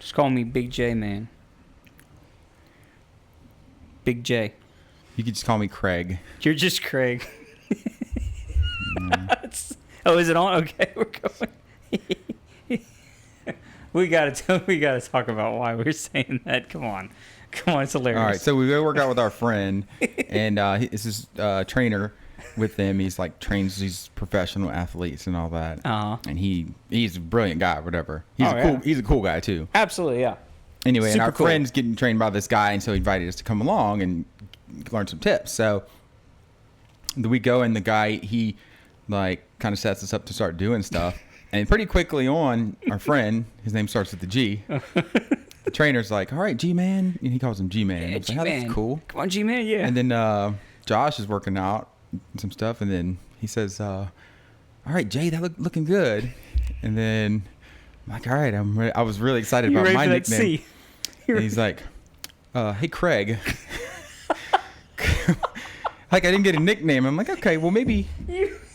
Just call me Big J, man. Big J. You could just call me Craig. You're just Craig. Oh, is it on? Okay, we're going. we gotta talk about why we're saying that. Come on, it's hilarious. All right, so we go work out with our friend, and this is trainer with them. He's like trains these professional athletes and all that. And he's a brilliant guy, whatever. He's a cool guy too. Absolutely, yeah. Anyway, Super and our cool. friend's getting trained by this guy, and so he invited us to come along and learn some tips. So we go, and the guy, he like kind of sets us up to start doing stuff. And pretty quickly on, our friend, his name starts with the G. The trainer's like, all right, G-Man. And he calls him G-Man. Yeah, I'm like, oh, G-Man. that's cool. Come on, G-Man, yeah. And then Josh is working out and some stuff, and then he says, all right, Jay, that looking good. And then I'm like, all right, I was really excited You about ready my for that nickname. C? And he's like, hey, Craig. Like, I didn't get a nickname. I'm like, okay, well, maybe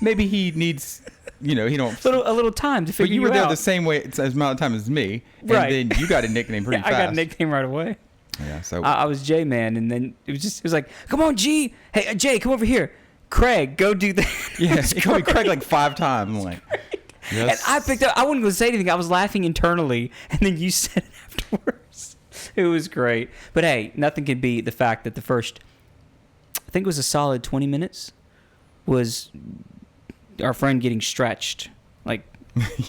he needs, he don't. A little time to figure But you were there out. the same way, as amount of time as me. And Right. then you got a nickname pretty fast. I got a nickname right away. Yeah, so. I was J-Man, and then it was like, come on, G. Hey, Jay, come over here. Craig, go do that. Yeah, he called me Craig like 5 times. I'm like, yes. And I picked up. I wasn't going to say anything. I was laughing internally, and then you said it afterwards. It was great. But hey, nothing could beat the fact that the first, I think it was a solid 20 minutes, was our friend getting stretched. Like,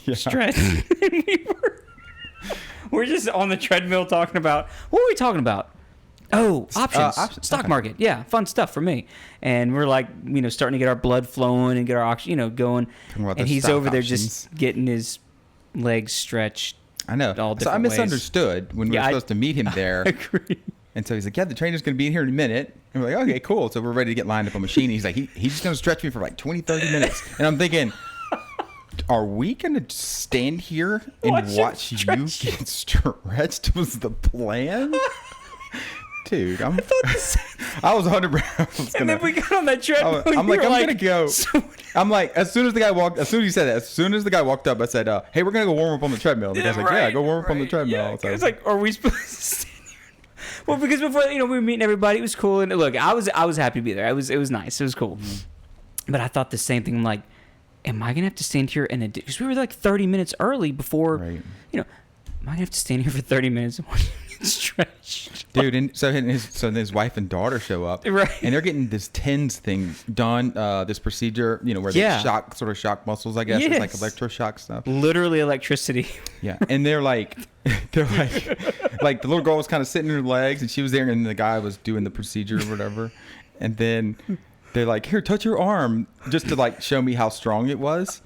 Yeah. stretched. And we're just on the treadmill talking about, what were we talking about? Oh, options. Stock okay. market. Yeah, fun stuff for me. And we're like, starting to get our blood flowing and get our oxygen, going. Talking about And the he's stock over there options. just getting his legs stretched. I know. all So I different ways. misunderstood when we Yeah, were supposed to meet him there. I agree. And so he's like, yeah, the trainer's going to be in here in a minute. And we're like, okay, cool. So we're ready to get lined up on machine. And he's like, he's just going to stretch me for like 20, 30 minutes. And I'm thinking, are we going to stand here and watch you get stretched was the plan? Dude, I was 100%. And then we got on that treadmill. I'm like, I'm going to go. So, I'm like, as soon as the guy walked up, I said, hey, we're going to go warm up on the treadmill. And the guy's like, yeah, go warm up on the treadmill. Yeah, So- it's like, are we supposed to stand here? Well, because before, we were meeting everybody. It was cool. And look, I was happy to be there. It was nice. It was cool. Mm-hmm. But I thought the same thing. I'm like, am I going to have to stand here? And because we were like 30 minutes early before, Right. am I going to have to stand here for 30 minutes and watch him get stretched? Dude, and so his wife and daughter show up, Right. And they're getting this TENS thing done, this procedure, where Yeah. they shock muscles, I guess. It's like Yes. electroshock stuff. Literally electricity. Yeah, and they're like the little girl was kind of sitting in her legs, and she was there, and the guy was doing the procedure or whatever, and then they're like, here, touch your arm, just to like show me how strong it was.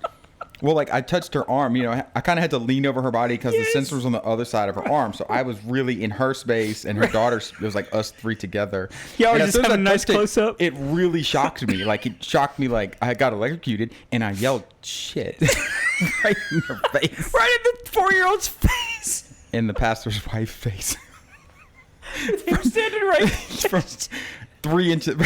Well, like I touched her arm, I kind of had to lean over her body because the sensor was on the other side of her arm. So I was really in her space and her daughter's, it was like us 3 together. Y'all And were as just soon as having I a nice touched close-up? It really shocked me. Like it shocked me like I got electrocuted and I yelled, shit, right in her face. Right in the 4-year-old's face. In the pastor's wife's face. They were standing right From 3 inches,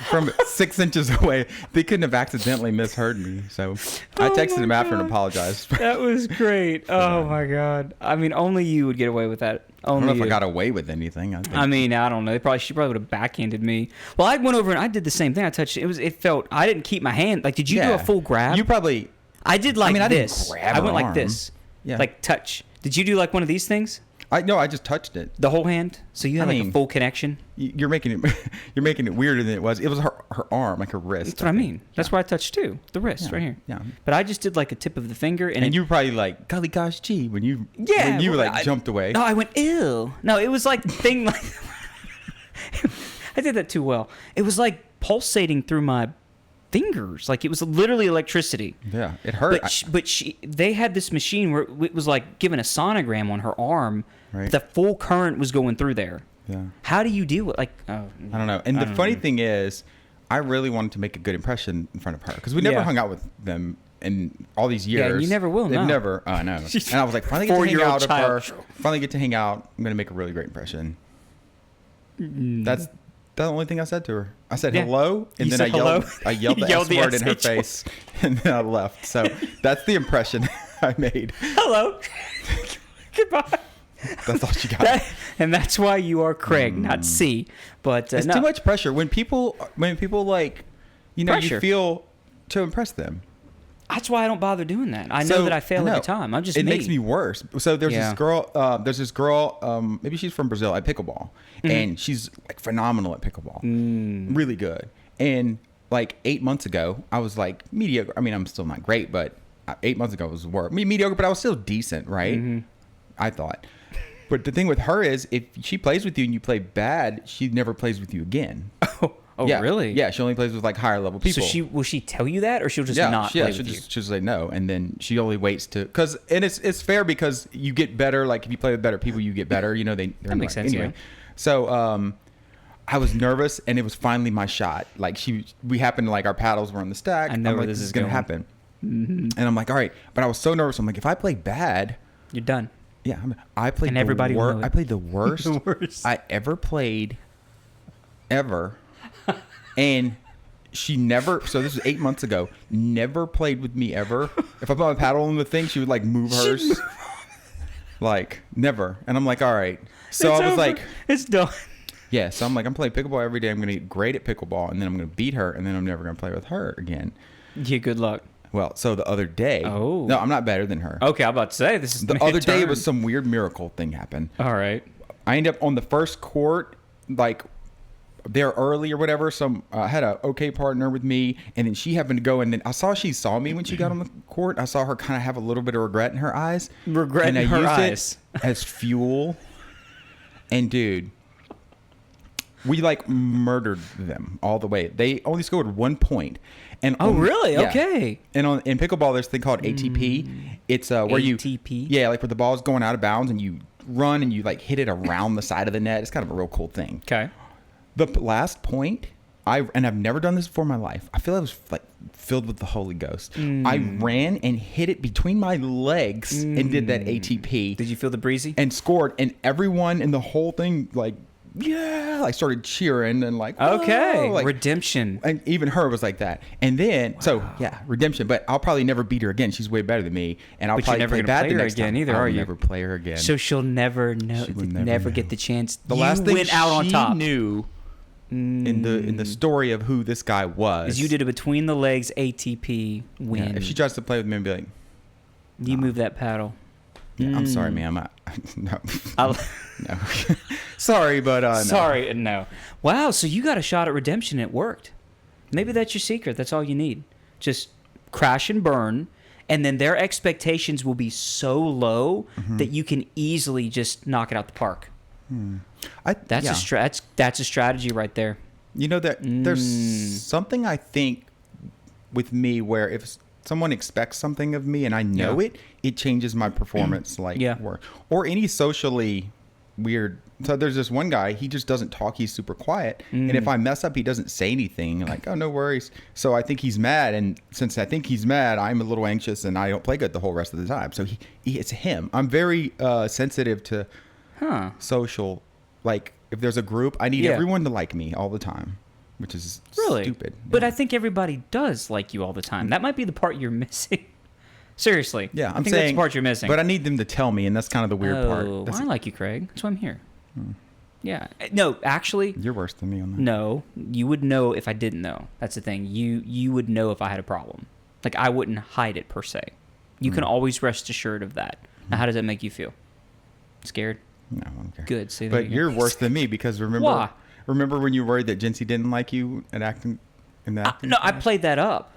from 6 inches away. They couldn't have accidentally misheard me. So I Oh texted my him after and God. apologized. That was great. Oh my God. I mean, only you would get away with that. I don't Only know if you. I got away with anything. I think. I mean, I don't know. She probably would have backhanded me. Well, I went over and I did the same thing. I touched it. It felt, I didn't keep my hand. Like, did you do a full grab? You probably. I did like I didn't this. grab I went her like arm. this. Yeah. Like touch. Did you do like one of these things? I just touched it. The whole hand? So you had I like a mean, full connection? You're making it weirder than it was. It was her arm, like her wrist. That's what I mean. That's where I touched too. The wrist, Yeah, right here. yeah. But I just did like a tip of the finger. And you were probably like, golly gosh, gee, when you well, like jumped away. No, I went, ew. No, it was like thing like I did that too well. It was like pulsating through my fingers. Like it was literally electricity. Yeah, it hurt. But they had this machine where it was like giving a sonogram on her arm. Right. The full current was going through there. Yeah. How do you deal with I don't know. And the funny thing is, I really wanted to make a good impression in front of her because we never Yeah. hung out with them in all these years. Yeah, and you never will, They've no. never. I know. And I was like, finally get to hang 4-year-old out with her. child. Finally get to hang out. I'm gonna make a really great impression. That's the only thing I said to her. I said Yeah. hello, and You then I said hello? yelled the Yelled S the word in her SH word. face, and then I left. So that's the impression I made. Hello. Goodbye. That's all she got. And that's why you are Craig, not C. But It's no. too much pressure when people like, you know, Pressure. you feel to impress them. That's why I don't bother doing that. I know that I fail every time. I'm just it me. makes me worse. So there's Yeah. this girl, maybe she's from Brazil at pickleball, and she's like phenomenal at pickleball, really good. And like 8 months ago, I was like mediocre. I mean, I'm still not great, but 8 months ago was mediocre, but I was still decent, right? I thought. But the thing with her is, if she plays with you and you play bad, she never plays with you again. Oh, Yeah. really? Yeah, she only plays with like higher level people. So will she tell you that, or she'll just not play she'll with you? she'll say no, and then she only waits to and it's fair because you get better. Like if you play with better people, you get better. You know they're That makes sense, anyway. yeah. So I was nervous, and it was finally my shot. Like we happened to like our paddles were on the stack. I know I'm where like, this is gonna going. happen. And I'm like, all right, but I was so nervous. I'm like, if I play bad, You're done. yeah, I played And everybody will know it. I played the worst, The worst. I ever played, ever, and she never. So this was 8 months ago. Never played with me ever. If I put my paddle on the thing, she would like move hers. Like never. And I'm like, all right. So It's I was over. like, It's done. yeah. So I'm like, I'm playing pickleball every day. I'm gonna get great at pickleball, and then I'm gonna beat her, and then I'm never gonna play with her again. Yeah, good luck. Well, so the other day. Oh. No, I'm not better than her. Okay, I'm about to say this is The other day was some weird miracle thing happened. All right. I ended up on the first court, like there early or whatever. I had a okay partner with me, and then she happened to go, and then I saw she saw me when she got on the court. I saw her kind of have a little bit of regret in her eyes. Regret and in her used eyes. it as fuel. And dude, we like murdered them all the way. They only scored 1 point. And Oh, really? yeah. Okay. And in pickleball, there's a thing called ATP. It's where you ATP? yeah, like where the ball's going out of bounds and you run and you like hit it around the side of the net. It's kind of a real cool thing. Okay. The last point, I've never done this before in my life. I feel I was like filled with the Holy Ghost. I ran and hit it between my legs and did that ATP Did you feel the breezy? and scored. And everyone in the whole thing like yeah, like started cheering and like whoa, Okay. like, Redemption. and even her was like that. And then, so yeah, redemption. But I'll probably never beat her again. She's way better than me, and I'll But you're probably never play gonna bad play the her next again time. either, I'll are you? never play her again. So she'll never know. She will never know. get the chance. The last thing went out on she top. knew in the story of who this guy was Is you did a between the legs ATP win. Yeah, if she tries to play with me, I'd be like, You move that paddle. yeah, I'm sorry, man. I'm not. No, I'll- no. Sorry, but no. Sorry, no. Wow, so you got a shot at redemption. It worked. Maybe that's your secret. That's all you need. Just crash and burn, and then their expectations will be so low that you can easily just knock it out the park. That's yeah. that's a strategy right there. You know that there's something I think with me where if someone expects something of me and I know Yeah. it changes my performance like Yeah. or any socially weird. So there's this one guy, he just doesn't talk, he's super quiet. And if I mess up, he doesn't say anything like, oh, no worries. So I think he's mad. And since I think he's mad, I'm a little anxious and I don't play good the whole rest of the time. So it's him. I'm very sensitive to Huh. social, like if there's a group, I need Yeah. everyone to like me all the time, which is Really? stupid. But Yeah. I think everybody does like you all the time. That might be the part you're missing. Seriously. Yeah, I I'm think saying that's the part you're missing. But I need them to tell me, and that's kind of the weird part. I like you, Craig. That's why I'm here. Yeah. No, actually, You're worse than me on that. no. You would know if I didn't know. That's the thing. You would know if I had a problem. Like I wouldn't hide it per se. You can always rest assured of that. Now, how does that make you feel? Scared? No, I don't care. Good. See, there But you go. you're worse than me because remember Why? remember when you worried that Jincy didn't like you at acting in the acting No, I class? played that up.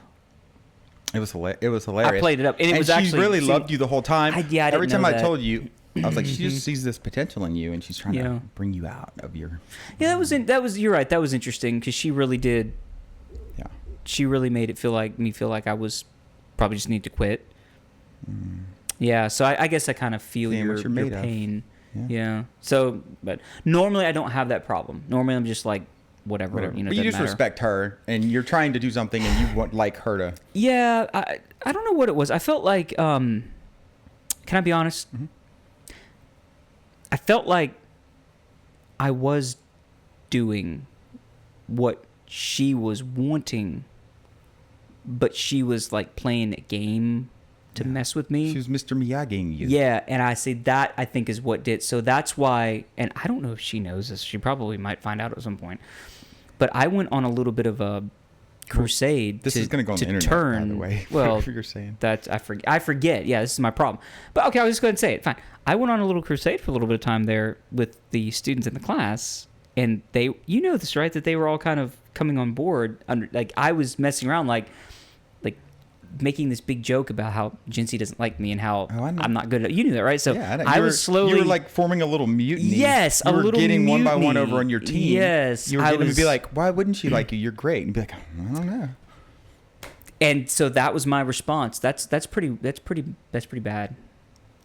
It was hilarious. I played it up, and it was she actually really see, loved you the whole time. yeah, I Every didn't time know I that. told you, I was like, she just sees this potential in you, and she's trying Yeah. to bring you out of your. Yeah, that was. You're right. That was interesting because she really did. Yeah. She really made it feel like I was probably just need to quit. Yeah, so I guess I kind of feel Seeing your what you're made of. pain. Yeah. Yeah. So, but normally I don't have that problem. Normally I'm just like whatever. Whatever. You know, But you doesn't just matter. respect her, and you're trying to do something, and you want like her to. Yeah, I don't know what it was. I felt like can I be honest? I felt like I was doing what she was wanting, but she was like playing a game to mess with me. She was Mr. Miyagiing you. Yeah, and I say that I think is what did. So that's why, and I don't know if she knows this. She probably might find out at some point. But I went on a little bit of a crusade. This is going to go on the internet, turn, by the way. Well, whatever you're saying. that's I forget. Yeah, this is my problem. But okay, I'll just go ahead and say it. Fine. I went on a little crusade for a little bit of time there with the students in the class, and they, you know this, right? That they were all kind of coming on board. Like I was messing around, like making this big joke about how Jinsey doesn't like me and how I'm not good at. You knew that, right? So yeah, I was slowly. You were like forming a little mutiny. Yes, you a were little getting mutiny. one by one over on your team. Yes, you were getting to be like, why wouldn't she like you? You're great, and be like, I don't know. And so that was my response. That's pretty bad.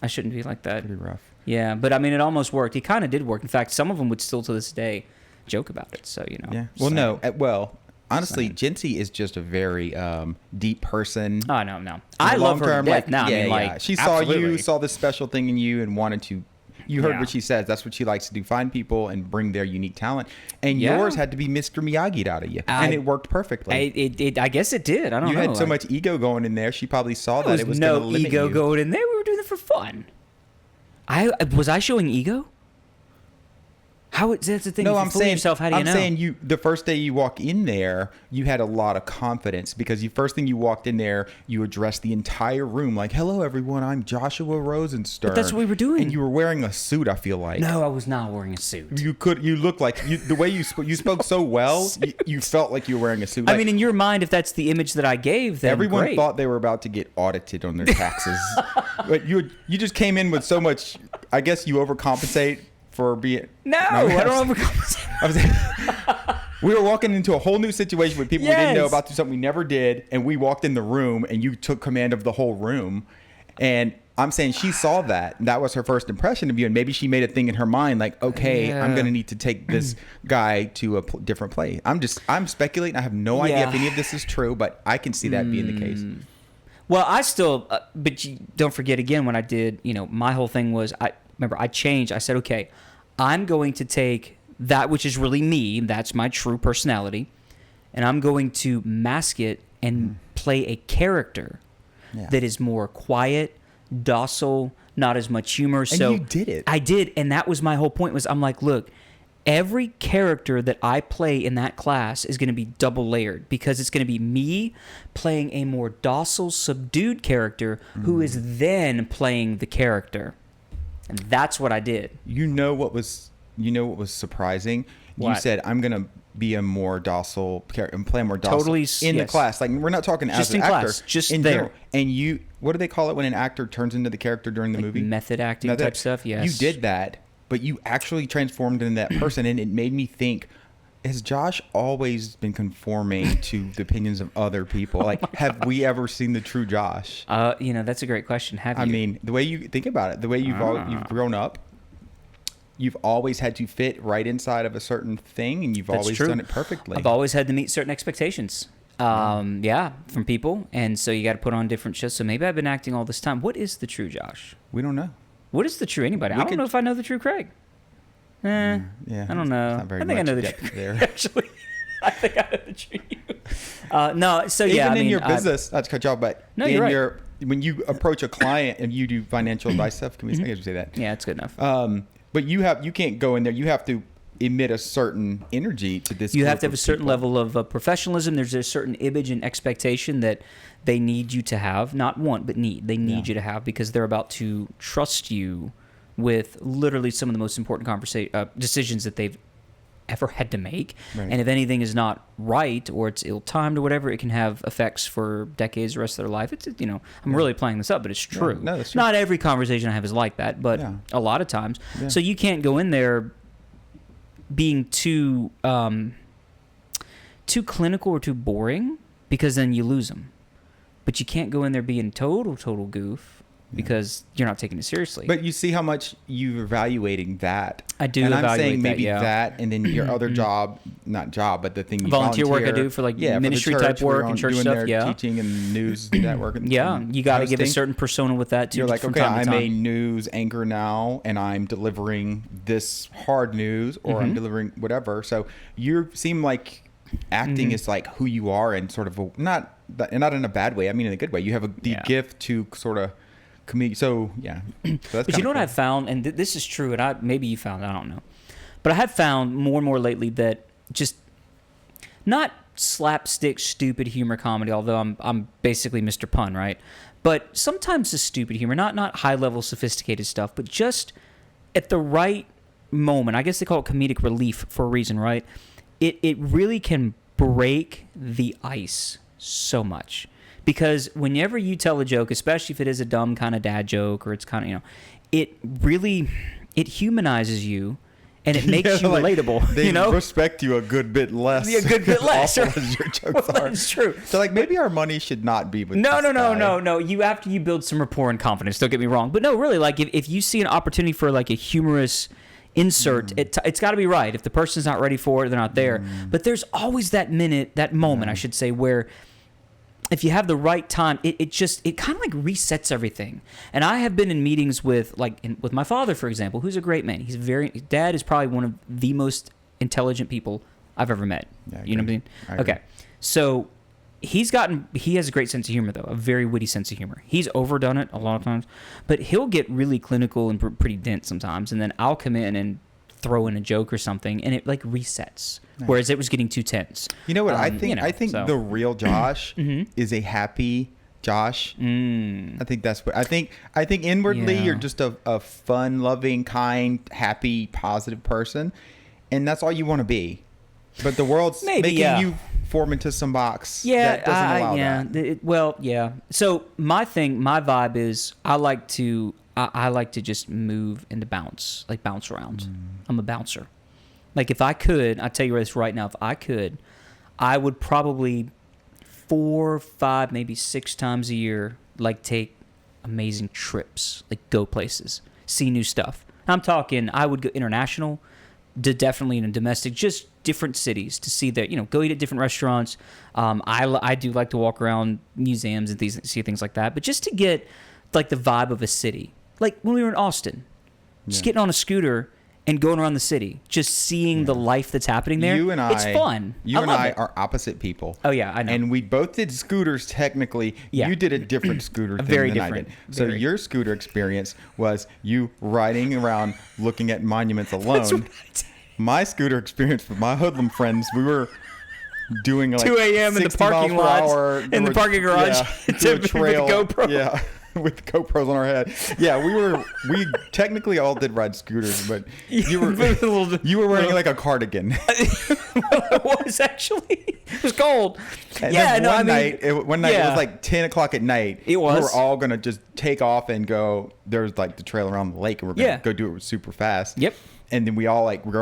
I shouldn't be like that. Pretty rough. Yeah, but I mean, it almost worked. It kind of did work. In fact, some of them would still to this day joke about it. So, you know. Yeah. Well, no. Honestly, Saying. Jinsey is just a very deep person. Oh, no. I love her to death. Like, no, I mean, like, she saw absolutely. you, saw this special thing in you, and wanted to. You heard Yeah. what she says. That's what she likes to do: find people and bring their unique talent. And Yeah. yours had to be Mr. Miyagi'd out of you, and it worked perfectly. I guess it did. I don't you know. had so much ego going in there. She probably saw There that was it was going to no limit ego you. going in there. We were doing it for fun. Was I showing ego? That's the thing. No, If you I'm fool saying yourself, how do you know? I'm saying the first day you walk in there, you had a lot of confidence because the first thing you walked in there, you addressed the entire room like, "Hello, everyone. I'm Joshua Rosenstern." But that's what we were doing. and you were wearing a suit. I feel like No, I was not wearing a suit. you looked like the way you spoke so well. You felt like you were wearing a suit. I Like, mean, in your mind, if that's the image that I gave, then everyone great. thought they were about to get audited on their taxes, but you just came in with so much. I guess you overcompensate for being. No, I don't overcompensate. I was we were walking into a whole new situation with people we didn't know Yes. about, do something we never did, and we walked in the room and you took command of the whole room. And I'm saying she saw that, and that was her first impression of you, and maybe she made a thing in her mind like, okay, I'm Yeah. going to need to take this guy to a different place. I'm speculating. I have no idea if Yeah. any of this is true, but I can see that being the case. Well, I still, but don't forget again when I did, my whole thing was, I changed. I said, okay, I'm going to take that which is really me, that's my true personality, and I'm going to mask it and play a character Yeah. that is more quiet, docile, not as much humor. So you did it. I did, and that was my whole point. Was I'm like, look, every character that I play in that class is going to be double layered because it's going to be me playing a more docile, subdued character who is then playing the character, and that's what I did. You know what was surprising? You What? said I'm gonna be a more docile character and play a more docile Totally, in the yes. class. Like we're not talking Just as in an actor, class, just in there. general. And you, what do they call it when an actor turns into the character during the movie? Method acting type stuff. Yes, You did that, but you actually transformed into that person, and it made me think. Has Josh always been conforming to the opinions of other people? Like, have we ever seen the true Josh? That's a great question. Have you? I mean, the way you think about it, the way you've grown up, you've always had to fit right inside of a certain thing, and you've That's always true. done it perfectly. I've always had to meet certain expectations. From people, and so you got to put on different shows. So maybe I've been acting all this time. What is the true Josh? We don't know. What is the true anybody? I don't know if I know the true Craig. Yeah, I don't know. Not very I think I much know the depth truth there. Actually, I think I know the true you. No, so yeah, Even I mean, in your business, not to cut you off, but No, in you're right. your when you approach a client and you do financial advice stuff, can we I guess we say that? yeah, it's good enough. But you can't go in there. You have to emit a certain energy to this. You have group to have of a certain people. level of professionalism. There's a certain image and expectation that they need you to have, not want, but need. They need you to have because they're about to trust you with literally some of the most important decisions that they've ever had to make. Right. And if anything is not right or it's ill-timed or whatever, it can have effects for decades, the rest of their life. It's I'm really playing this up, but it's true. No, that's true. Not every conversation I have is like that, but Yeah. a lot of times. Yeah. So you can't go in there being too clinical or too boring because then you lose them. But you can't go in there being total goof because you're not taking it seriously. But you see how much you're evaluating that. I do And I'm evaluate saying that, maybe yeah. that, and then your other job, not job, but the thing you Volunteer work I volunteer, do for, like, for the ministry type church, where work you're and church doing stuff, their yeah. teaching and news network. And, yeah, and you got to give a hosting. certain persona with that too. You're like, from okay, time to I'm time. a news anchor now, and I'm delivering this hard news, or I'm delivering whatever. So you seem like acting Mhm. is like who you are, and sort of not in a bad way. I mean, in a good way. You have the Yeah. gift to sort of So yeah. So that's But you kinda know what cool. I've found, and this is true, and maybe you found, I don't know, but I have found more and more lately that just not slapstick, stupid humor comedy. Although I'm basically Mr. Pun, right? But sometimes the stupid humor, not high level sophisticated stuff, but just at the right moment. I guess they call it comedic relief for a reason, right? It really can break the ice so much. Because whenever you tell a joke, especially if it is a dumb kind of dad joke or it's kind of, it humanizes you and it makes you like, relatable, They you know? respect you a good bit less. Yeah, a good bit less. awful as your jokes Well, are. that's true. So like maybe our money should not be with No, this guy. no. You after you build some rapport and confidence. Don't get me wrong, but no, really, like if you see an opportunity for like a humorous insert, it's got to be right. If the person's not ready for it, they're not there. But there's always that moment, I should say, where if you have the right time, it kind of like resets everything. And I have been in meetings with with my father, for example, who's a great man. Dad is probably one of the most intelligent people I've ever met. Yeah, I You know what I agree. mean? I agree. Okay. So he has a great sense of humor, though, a very witty sense of humor. He's overdone it a lot of times, but he'll get really clinical and pretty dense sometimes. And then I'll come in and throw in a joke or something, and it like resets. Nice. Whereas it was getting too tense. You know what I think? you know, I think so. the real Josh Mhm. is a happy Josh. Mm. I think that's what I think. I think inwardly Yeah. you're just a fun, loving, kind, happy, positive person, and that's all you want to be. But the world's Maybe, making yeah. you form into some box Yeah, that doesn't allow yeah. that. Yeah. So my vibe is I like to just move and to bounce around. I'm a bouncer. Like if I could, I tell you this right now, if I could, I would probably 4, 5, maybe 6 times a year, like take amazing trips, like go places, see new stuff. I'm talking, I would go international, definitely in domestic, just different cities to see that, go eat at different restaurants. I do like to walk around museums and see things like that, but just to get like the vibe of a city. Like when we were in Austin, just Yeah. getting on a scooter and going around the city, just seeing the life that's happening there. You and it's fun. You and love I it. are opposite people. Oh yeah, I know. And we both did scooters technically. Yeah. You did a different scooter thing Very than different. I did. So Very. your scooter experience was you riding around looking at monuments alone. My scooter experience with my hoodlum friends, we were doing like 2 a.m. in the 60 miles parking per lots, hour in the through a- parking garage, yeah, through a with the trail. GoPro. Yeah. With GoPros on our head. Yeah, we technically all did ride scooters, but you were you were wearing like a cardigan. It was actually. It was cold. And Yeah, then no, one I mean, night, it yeah. was like 10 o'clock at night. It was. We were all going to just take off and go. There was like the trail around the lake, and we're going to Yeah. go do it super fast. Yep. And then we were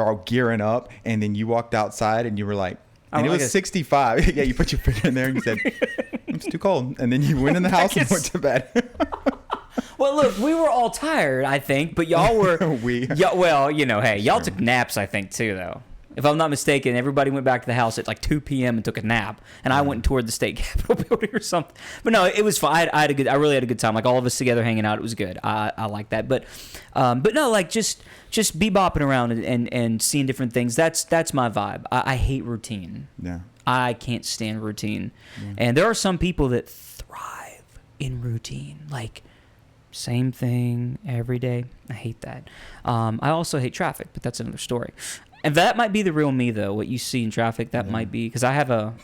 all gearing up, and then you walked outside, and you were like, I and it like was it. 65. Yeah, you put your finger in there, and you said, it's too cold. And then you went in the house and It's- went to bed. Well, look, we were all tired, I think, but y'all were. We. Yeah, well, hey, y'all took naps, I think, too, though. If I'm not mistaken, everybody went back to the house at like 2 p.m. and took a nap, and I went and toured the state capitol building or something. But no, it was fun. I really had a good time. Like all of us together hanging out, it was good. I like that. But no, like just be bopping around and seeing different things. That's my vibe. I hate routine. Yeah. I can't stand routine, and there are some people that thrive in routine, like same thing every day. I hate that. I also hate traffic, but that's another story. And that might be the real me, though. What you see in traffic, that might be because I have a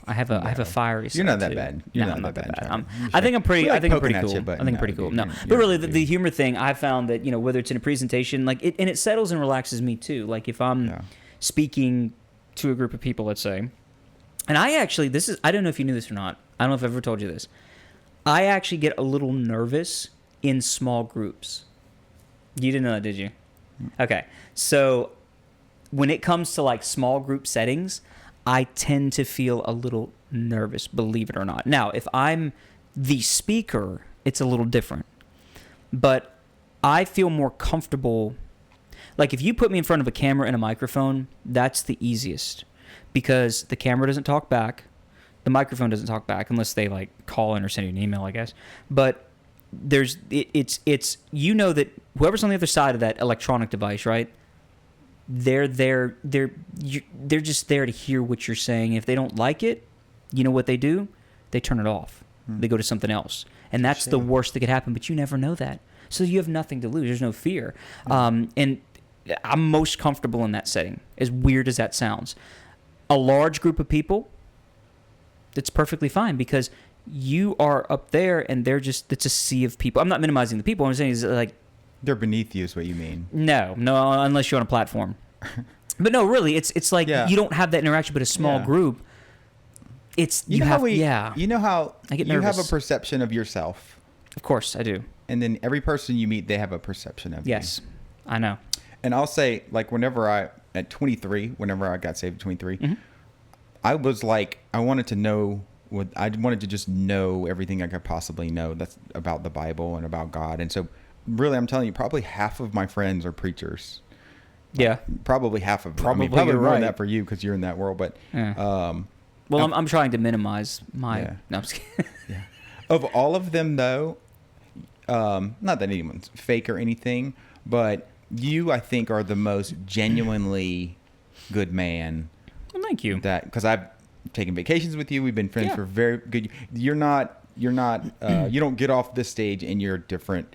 fiery. You're not side, that too. bad. You're No, not I'm that bad in traffic. I'm- You're I think I'm pretty. We like I think I'm poking pretty at cool. you, but I think I'm no, pretty cool. dude, No, you're but really, good. the humor thing, I found that whether it's in a presentation, like and it settles and relaxes me too. Like if I'm Yeah. speaking to a group of people, let's say, and I actually I don't know if you knew this or not. I don't know if I've ever told you this. I actually get a little nervous in small groups. You didn't know that, did you? Okay. So when it comes to like small group settings, I tend to feel a little nervous, believe it or not. Now, if I'm the speaker, it's a little different. But I feel more comfortable. Like if you put me in front of a camera and a microphone, that's the easiest because the camera doesn't talk back. The microphone doesn't talk back unless they like call in or send you an email, I guess. But it's that whoever's on the other side of that electronic device, right? they're there. They're just there to hear what you're saying. If they don't like it, you know what they do? They turn it off. They go to something else, and that's the worst that could happen. But you never know that, so you have nothing to lose. There's no fear, and I'm most comfortable in that setting. As weird as that sounds, a large group of people, that's perfectly fine because you are up there, and it's a sea of people. I'm not minimizing the people. What I'm saying is like They're beneath you is what you mean. no, unless you're on a platform. But no, really, it's like you don't have that interaction, but a small group. It's You know how I get you have a nervous. perception of yourself, Of course, I do. and then every person you meet, they have a perception of you. Yes, I know. And I'll say, like, at 23, whenever I got saved at 23, Mm-hmm. I was like, I wanted to just know everything I could possibly know that's about the Bible and about God. And so, really, I'm telling you, probably half of my friends are preachers. Yeah. Probably half of them. Probably probably you're more than right. that for you because you're in that world. But Yeah. Well, I'm trying to minimize my. Yeah. No, I'm just kidding. of all of them, though, not that anyone's fake or anything, but you, I think, are the most genuinely good man. Well, thank you. Because I've taken vacations with you. We've been friends Yeah. for very good. You're not. You don't get off this stage and you're different.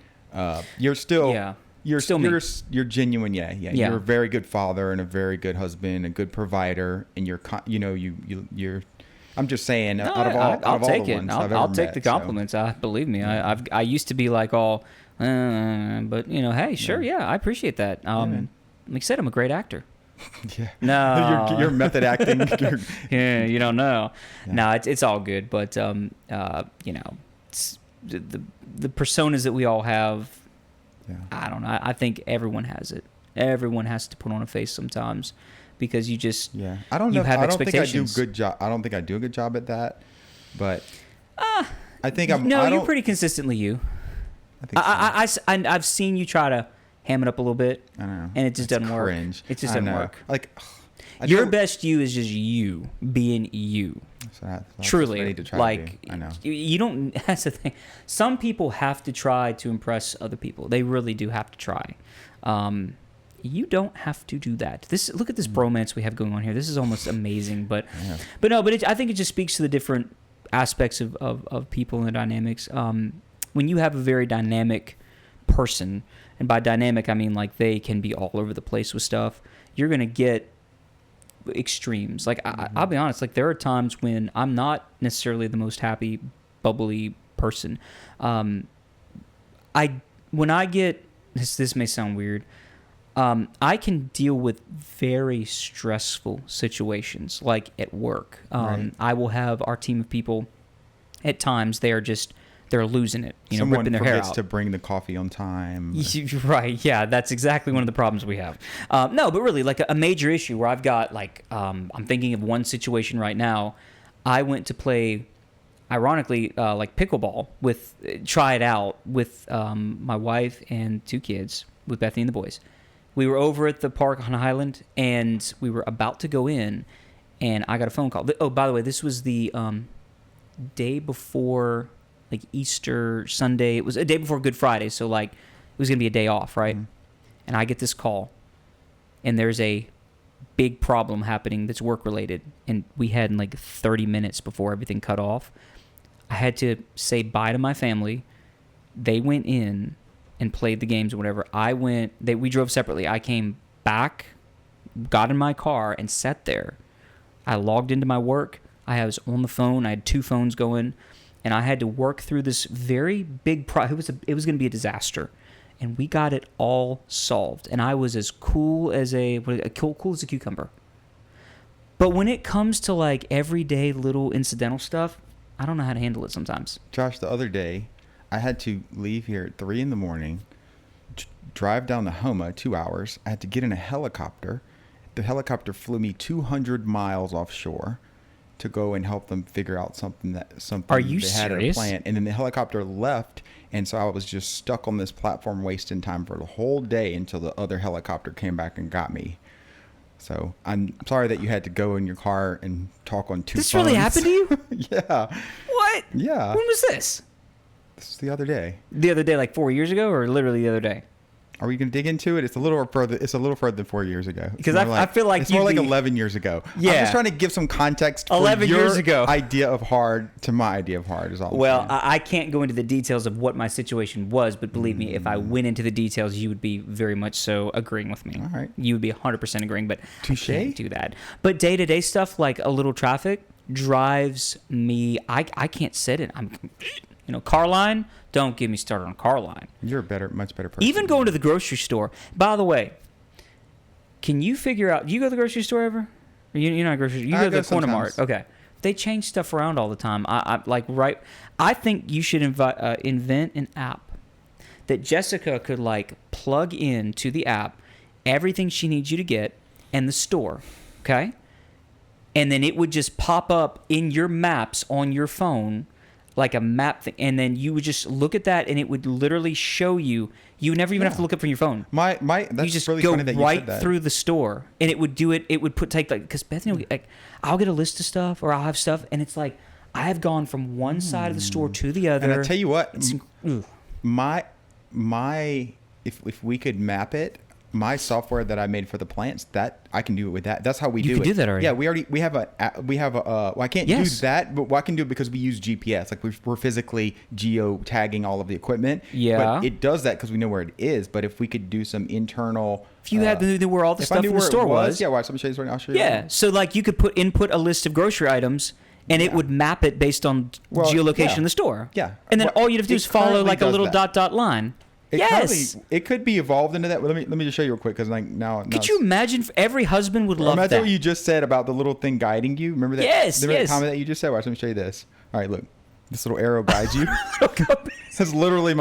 You're still. Yeah. You're Still me. you're genuine. Yeah. Yeah. You're a very good father and a very good husband, a good provider, and you're. You're. I'm just saying. No, out of all I'll take the it. ones I've I'll ever take met, the so. compliments. Believe me, I used to be like all, but hey, sure, yeah, I appreciate that. Like I said, I'm a great actor. Yeah. No. You're method acting. Yeah, you don't know. Yeah. No, it's all good, but it's the personas that we all have. Yeah. I don't know. I think everyone has it. Everyone has to put on a face sometimes, because you just I don't know. have I don't think I do expectations. good job. I don't think I do a good job at that, but I think I'm. No, I you're don't, pretty consistently you. I think so. I've seen you try to ham it up a little bit, I know. and it just It's doesn't work. cringe. It just I doesn't know. work. Like Your best you is just you being you. Truly, I need to try like to do. I know. you don't. That's the thing. Some people have to try to impress other people. They really do have to try. You don't have to do that. Look at this bromance we have going on here. This is almost amazing. But I think it just speaks to the different aspects of people and the dynamics. When you have a very dynamic person, and by dynamic I mean like they can be all over the place with stuff, you're gonna get extremes. Like I'll be honest, like there are times when I'm not necessarily the most happy, bubbly person. When I get this may sound weird. I can deal with very stressful situations, like at work. Right. I will have our team of people. At times, they're losing it. Someone ripping their hair forgets out. to bring the coffee on time. Right, yeah, that's exactly one of the problems we have. No, but really, like a major issue where I've got like, I'm thinking of one situation right now. I went to play, ironically, like pickleball try it out with my wife and 2 kids, with Bethany and the boys. We were over at the park on Highland, and we were about to go in, and I got a phone call. Oh, by the way, this was the day before, like Easter Sunday. It was a day before Good Friday, so like it was gonna be a day off, right? Mm-hmm. And I get this call, and there's a big problem happening that's work related, and we had like 30 minutes before everything cut off. I had to say bye to my family. They went in and played the games or whatever. We drove separately. I came back, got in my car, and sat there. I logged into my work. I was on the phone. I had 2 phones going, and I had to work through this very big it was going to be a disaster, and we got it all solved. And I was as cool as cool as a cucumber. But when it comes to like everyday little incidental stuff, I don't know how to handle it sometimes. Josh, the other day, I had to leave here at 3 a.m, drive down to Homa, 2 hours. I had to get in a helicopter. The helicopter flew me 200 miles offshore to go and help them figure out something Are you they had at a serious? plant. And then the helicopter left, and so I was just stuck on this platform wasting time for the whole day until the other helicopter came back and got me. So I'm sorry that you had to go in your car and talk on 2 This phones. really happened to you? Yeah. What? Yeah. When was this? This is the other day. The other day, like 4 years ago, or literally the other day? Are we going to dig into it? It's a little further. It's a little further than 4 years ago. Because I feel like it's more like you'd be- 11 years ago. Yeah. I'm just trying to give some context. For 11 your years ago. idea of hard to my idea of hard is all. I'm Well, saying. I can't go into the details of what my situation was, but believe me, if I went into the details, you would be very much so agreeing with me. All right. You would be 100% agreeing, but Touche. I can't do that. But day-to-day stuff like a little traffic drives me. I can't sit in. Car line. Don't get me started on car line. You're a much better person. Even going to the grocery store. By the way, can you figure out? You go to the grocery store ever? Or you're not a grocery. You I go to go the Corner sometimes. Mart. Okay. They change stuff around all the time. I think you should invent an app that Jessica could plug in to the app everything she needs you to get and the store. Okay. And then it would just pop up in your maps on your phone like a map thing, and then you would just look at that, and it would literally show you. You would never even have to look up from your phone. That's You just really go funny that you right said that. through the store, and it would do it. It would take because Bethany, I'll get a list of stuff, or I'll have stuff, and it's like I have gone from one side of the store to the other. And I tell you what, It's, ugh. if we could map it, my software that I made for the plants, that I can do it with that. That's how we do it. You can do that already. Yeah, we have well, I can't Yes. do that, but I can do it because we use GPS. Like we're physically geo tagging all of the equipment. Yeah. But it does that because we know where it is. But if we could do some internal, If you had to know where all the if I stuff knew in the where it store was, yeah. Watch, let me show you something. I'll show you. yeah. So you could input a list of grocery items, and it would map it based on Well, geolocation yeah. in the store. Yeah. And then Well, all you'd have to do it is follow currently like a does little that. dot line. Yes. It could be evolved into that. Let me just show you real quick because now. Could you imagine? Every husband would love Imagine that. what you just said about the little thing guiding you. Remember that? Yes, Remember yes. the comment that you just said? Watch, let me show you this. All right, look. This little arrow guides you. That's literally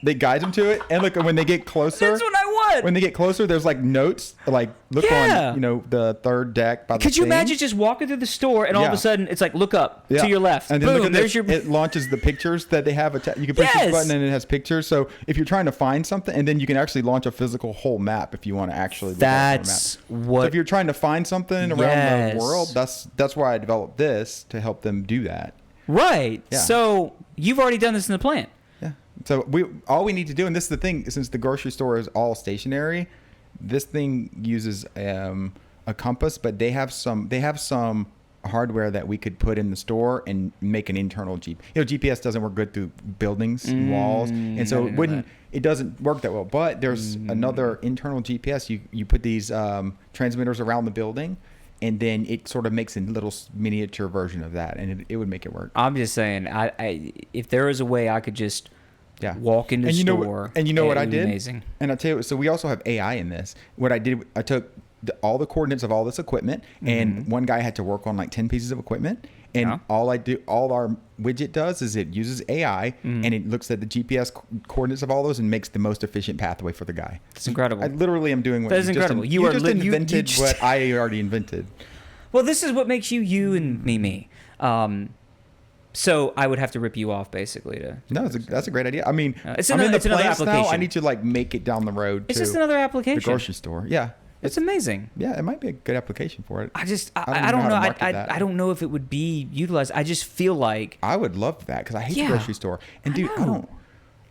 they guide them to it. And look, when they get closer. That's what I want. When they get closer, there's notes. Look Yeah. on, the third deck by the Could you thing. imagine just walking through the store and all of Yeah. a sudden it's like, look up Yeah. to your left. And then Boom, look at there's this. your. It launches the pictures that they have. You can push Yes. this button and it has pictures. So if you're trying to find something, and then you can actually launch a physical whole map if you want to actually. look at it on a That's map. what. So if you're trying to find something around Yes. the world, that's why I developed this to help them do that. Right. Yeah. So you've already done this in the plant. Yeah. So all we need to do, and this is the thing, since the grocery store is all stationary, this thing uses a compass, but they have some hardware that we could put in the store and make an internal GPS doesn't work good through buildings and walls, and so I didn't know it doesn't work that well. But there's another internal GPS. You put these transmitters around the building, and then it sort of makes a little miniature version of that, and it would make it work. I'm just saying, I if there was a way I could just Yeah. walk into the store. And you know what it I would be did? Amazing. And I'll tell you, so we also have AI in this. What I did, I took all the coordinates of all this equipment, and one guy had to work on 10 pieces of equipment. And Yeah. all our widget does is it uses AI, and it looks at the GPS coordinates of all those and makes the most efficient pathway for the guy. It's incredible. I literally am doing what That is you incredible. Just, You are just li- you invented just- what I already invented. Well, this is what makes you and me. So I would have to rip you off basically to. No, that's a great idea. I mean, It's I'm in another- the it's another place now. I application. need to make it down the road It's to just another the application. grocery store. Yeah. It's amazing. Yeah, it might be a good application for it. I just I I don't don't know know. how to market that. I don't know if it would be utilized. I just feel like I would love that because I hate Yeah. the grocery store. And I dude, know.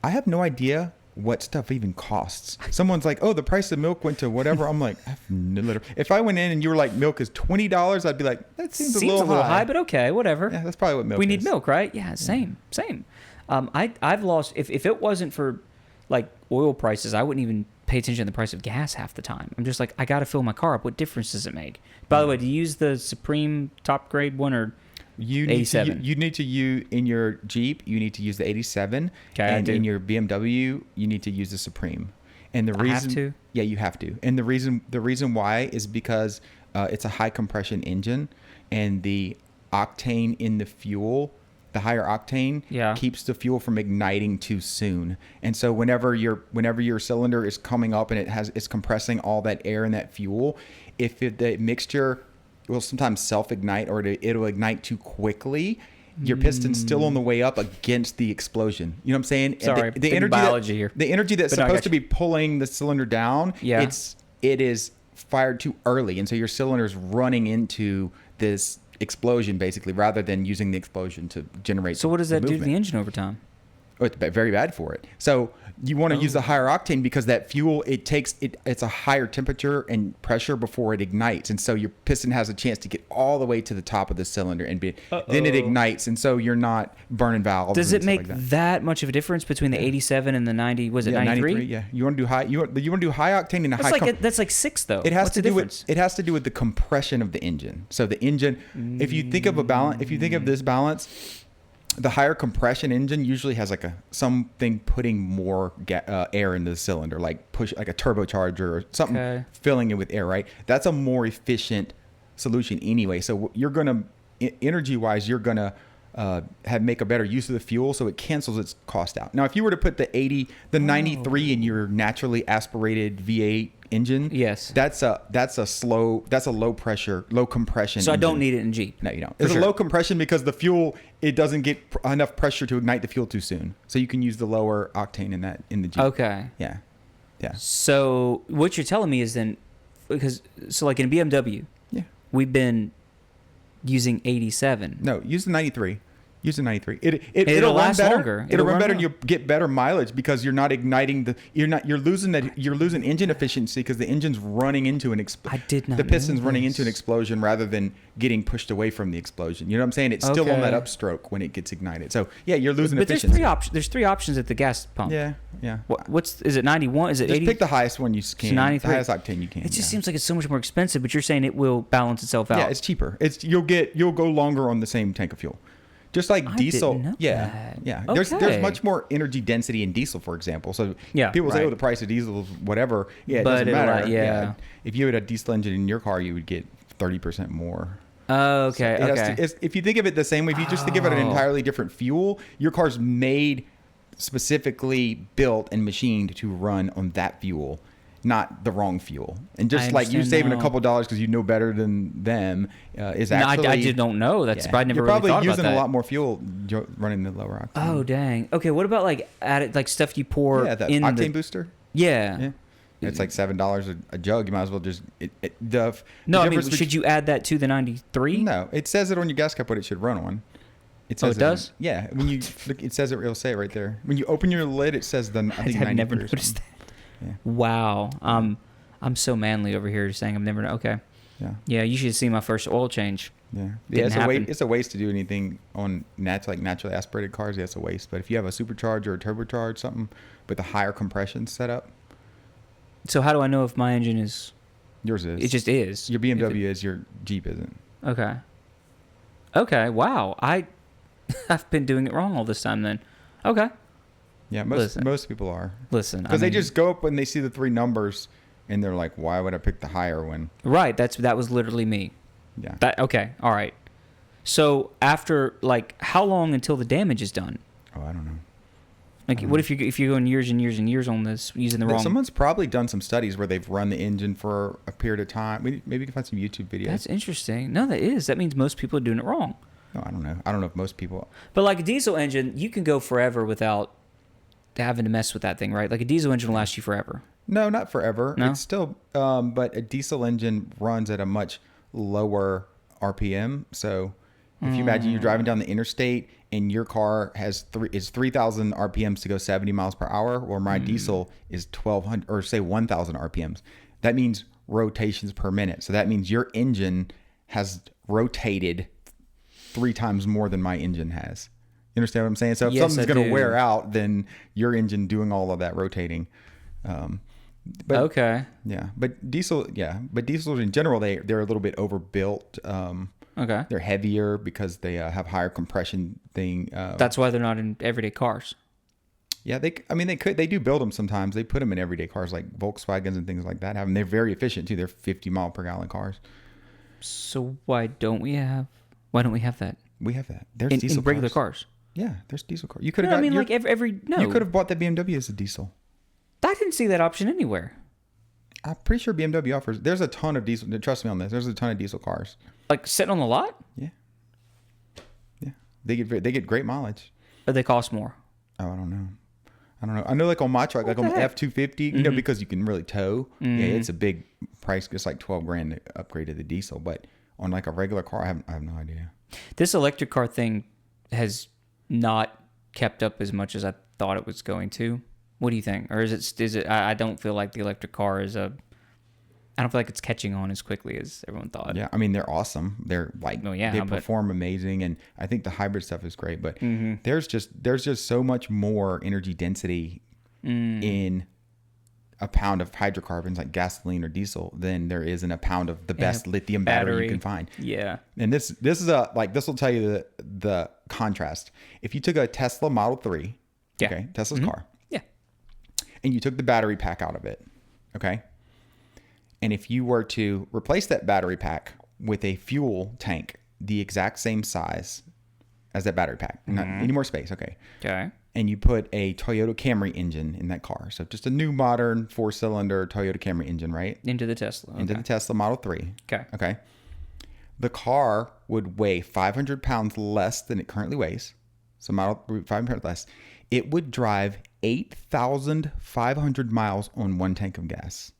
I have no idea what stuff even costs. Someone's like, "Oh, the price of milk went to whatever." I'm like, if I went in and you were like, "Milk is $20," I'd be like, "That seems a little high." but okay, whatever. Yeah, that's probably what milk We is. need milk, right? Yeah, same. I've lost if it wasn't for oil prices, I wouldn't even pay attention to the price of gas half the time. I'm just like, I got to fill my car up. What difference does it make? By the way, do you use the Supreme top grade one or You need 87? to, you need to use in your Jeep. You need to use the 87, Okay, I and do. in your BMW, you need to use the Supreme. And the I have reason, to? yeah, you have to. And the reason why is because it's a high compression engine, and the octane in the fuel, the higher octane, Yeah. keeps the fuel from igniting too soon. And so whenever your cylinder is coming up and it's compressing all that air in that fuel, if the mixture will sometimes self-ignite or it'll ignite too quickly, your piston's still on the way up against the explosion. You know what I'm saying? And Sorry, the big energy biology here. The energy that's But no, I supposed got to be pulling the cylinder down, Yeah. it is fired too early, and so your cylinder's running into this explosion basically, rather than using the explosion to generate. So what does the that do to the movement. engine over time? Oh, it's very bad for it. So you want to use the higher octane because that fuel, it's a higher temperature and pressure before it ignites. And so your piston has a chance to get all the way to the top of the cylinder and then it ignites. And so you're not burning valves. Does and it make stuff like that much of a difference between the 87 and the 90? Was it 93? Yeah. You want to do high, you want to do high octane and That's like 6 though. it has What's to the do difference? with it has to do with the compression of the engine. So the engine, if you think of a balance, if you think of this balance, the higher compression engine usually has like something putting more air into the cylinder, like a turbocharger or something filling it with air, right? That's a more efficient solution anyway. So you're gonna, energy wise, you're gonna make a better use of the fuel, so it cancels its cost out. Now, if you were to put the 93 in your naturally aspirated V8 engine, yes, that's a low pressure, low compression. So engine. I don't need it in Jeep. No, you don't. It's a low compression because the fuel, it doesn't get enough pressure to ignite the fuel too soon. So you can use the lower octane in the Jeep. Okay. Yeah. So what you're telling me is then, so like in a BMW, we've been using 87. No, use the 93. Use the 93. It'll last run better. longer. It'll run better, and you'll get better mileage because you're not igniting you're losing engine efficiency because the engine's running into an explosion. I did not. The piston's know running this. into an explosion rather than getting pushed away from the explosion. You know what I'm saying? It's still on that upstroke when it gets ignited. So yeah, you're losing efficiency. There's three options at the gas pump. Yeah. Is it 91? Is it Just 80? pick the highest one you can. 93. The highest octane you can. It just seems like it's so much more expensive, but you're saying it will balance itself out. Yeah, it's cheaper. You'll go longer on the same tank of fuel. Just like diesel, didn't know that. yeah. Okay. There's much more energy density in diesel, for example. So people say, "Oh, the price of diesel is whatever." Yeah, it doesn't matter. If you had a diesel engine in your car, you would get 30% more. Oh, okay. So if you think of it the same way, if you just think of it an entirely different fuel, your car's made specifically built and machined to run on that fuel, not the wrong fuel. And just like you saving a couple dollars because you know better than them is actually... I just don't know. That's I never You're really probably thought using about that. a lot more fuel running the lower octane. Oh, dang. Okay, what about like added like stuff you pour the in octane booster? Yeah. It's like $7 a jug. You might as well just... should you add that to the 93? No, it says it on your gas cap what it should run on. It says it does? Yeah. When you look, it says it'll say it right there. When you open your lid, it says I think I've never noticed that. Yeah. Wow. I'm so manly over here saying I've never... Okay. Yeah. Yeah, you should see my first oil change. Yeah. Didn't It's a waste to do anything on naturally aspirated cars. Yeah, it's a waste. But if you have a supercharger or a turbocharged something with a higher compression setup... So how do I know if my engine is... Yours is. It just is. Your BMW is, your Jeep isn't. Okay. Okay, wow. I've been doing it wrong all this time then. Okay. Yeah, most people are. Listen, because they just go up when they see the three numbers, and they're like, "Why would I pick the higher one?" Right. That was literally me. Yeah. Okay. All right. So after how long until the damage is done? Oh, I don't know. What if you're going years and years and years on this using the wrong? Someone's probably done some studies where they've run the engine for a period of time. Maybe you can find some YouTube videos. That's interesting. No, that means most people are doing it wrong. No, I don't know. I don't know if most people. But like a diesel engine, you can go forever without having to mess with that thing, right? Like a diesel engine will last you forever. No, not forever. No? It's still, but a diesel engine runs at a much lower RPM. So if you imagine you're driving down the interstate and your car is 3,000 RPMs to go 70 miles per hour, or my diesel is 1,200 or say 1,000 RPMs. That means rotations per minute. So that means your engine has rotated 3 times more than my engine has. You understand what I'm saying? So if something's going to wear out, then your engine doing all of that rotating. But, okay. Yeah, but diesels in general, they're a little bit overbuilt. Okay. They're heavier because they have higher compression thing. That's why they're not in everyday cars. Yeah, they do build them sometimes. They put them in everyday cars like Volkswagens and things like that. They're very efficient too. They're 50 mile per gallon cars. So why don't we have that? We have that. There's diesel in regular cars. Yeah, there's diesel cars. You could have. No, I mean, like every no. You could have bought the BMW as a diesel. I didn't see that option anywhere. I'm pretty sure BMW offers. There's a ton of diesel. Trust me on this. There's a ton of diesel cars. Like sitting on the lot. Yeah. Yeah. They get great mileage. But they cost more. Oh, I don't know. I know like on my truck, like on the F-250, you know, because you can really tow. Yeah, it's a big price. It's like $12,000 to upgrade to the diesel. But on like a regular car, I have no idea. This electric car thing has not kept up as much as I thought it was going to. What do you think? Or is it? I don't feel like the electric car is a. I don't feel like it's catching on as quickly as everyone thought. Yeah, I mean they're awesome. They're like they perform amazing, and I think the hybrid stuff is great. But there's just so much more energy density in a pound of hydrocarbons like gasoline or diesel than there is in a pound of the best lithium battery you can find. Yeah, and this is this will tell you the contrast. If you took a Tesla Model 3, okay, Tesla's car, and you took the battery pack out of it, okay. And if you were to replace that battery pack with a fuel tank the exact same size as that battery pack, not any more space, okay. And you put a Toyota Camry engine in that car, so just a new modern 4-cylinder Toyota Camry engine, right? Into the Tesla. Into the Tesla Model 3. Okay. The car would weigh 500 pounds less than it currently weighs. So Model 3, 500 pounds less. It would drive 8,500 miles on one tank of gas.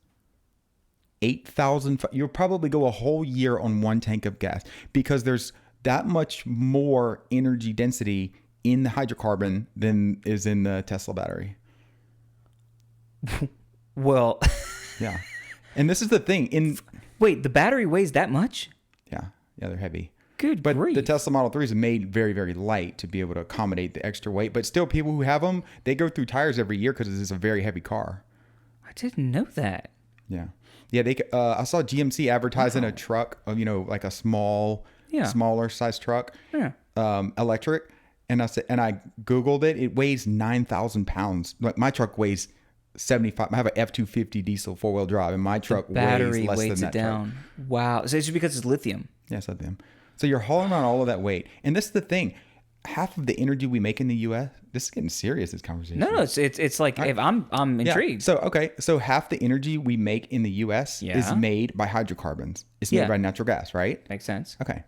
8,000. You'll probably go a whole year on one tank of gas because there's that much more energy density in the hydrocarbon than is in the Tesla battery. Well, yeah. And this is the thing. Wait, the battery weighs that much? Yeah, they're heavy. Good But grief. the Tesla Model 3 is made very, very light to be able to accommodate the extra weight. But still, people who have them, they go through tires every year because this is a very heavy car. I didn't know that. Yeah. Yeah, I saw GMC advertising a truck, like a smaller size truck, electric. And I Googled it. It weighs 9,000 pounds. Like my truck weighs 75. I have an F-250 diesel 4-wheel drive, and my truck weighs less than that down. Truck. Wow. So it's just because it's lithium. Yeah, it's lithium. So you're hauling around all of that weight. And this is the thing. Half of the energy we make in the U.S. This is getting serious. This conversation. No, it's like if I'm intrigued. Yeah. So half the energy we make in the U.S. is made by hydrocarbons. It's made by natural gas, right? Makes sense. Okay.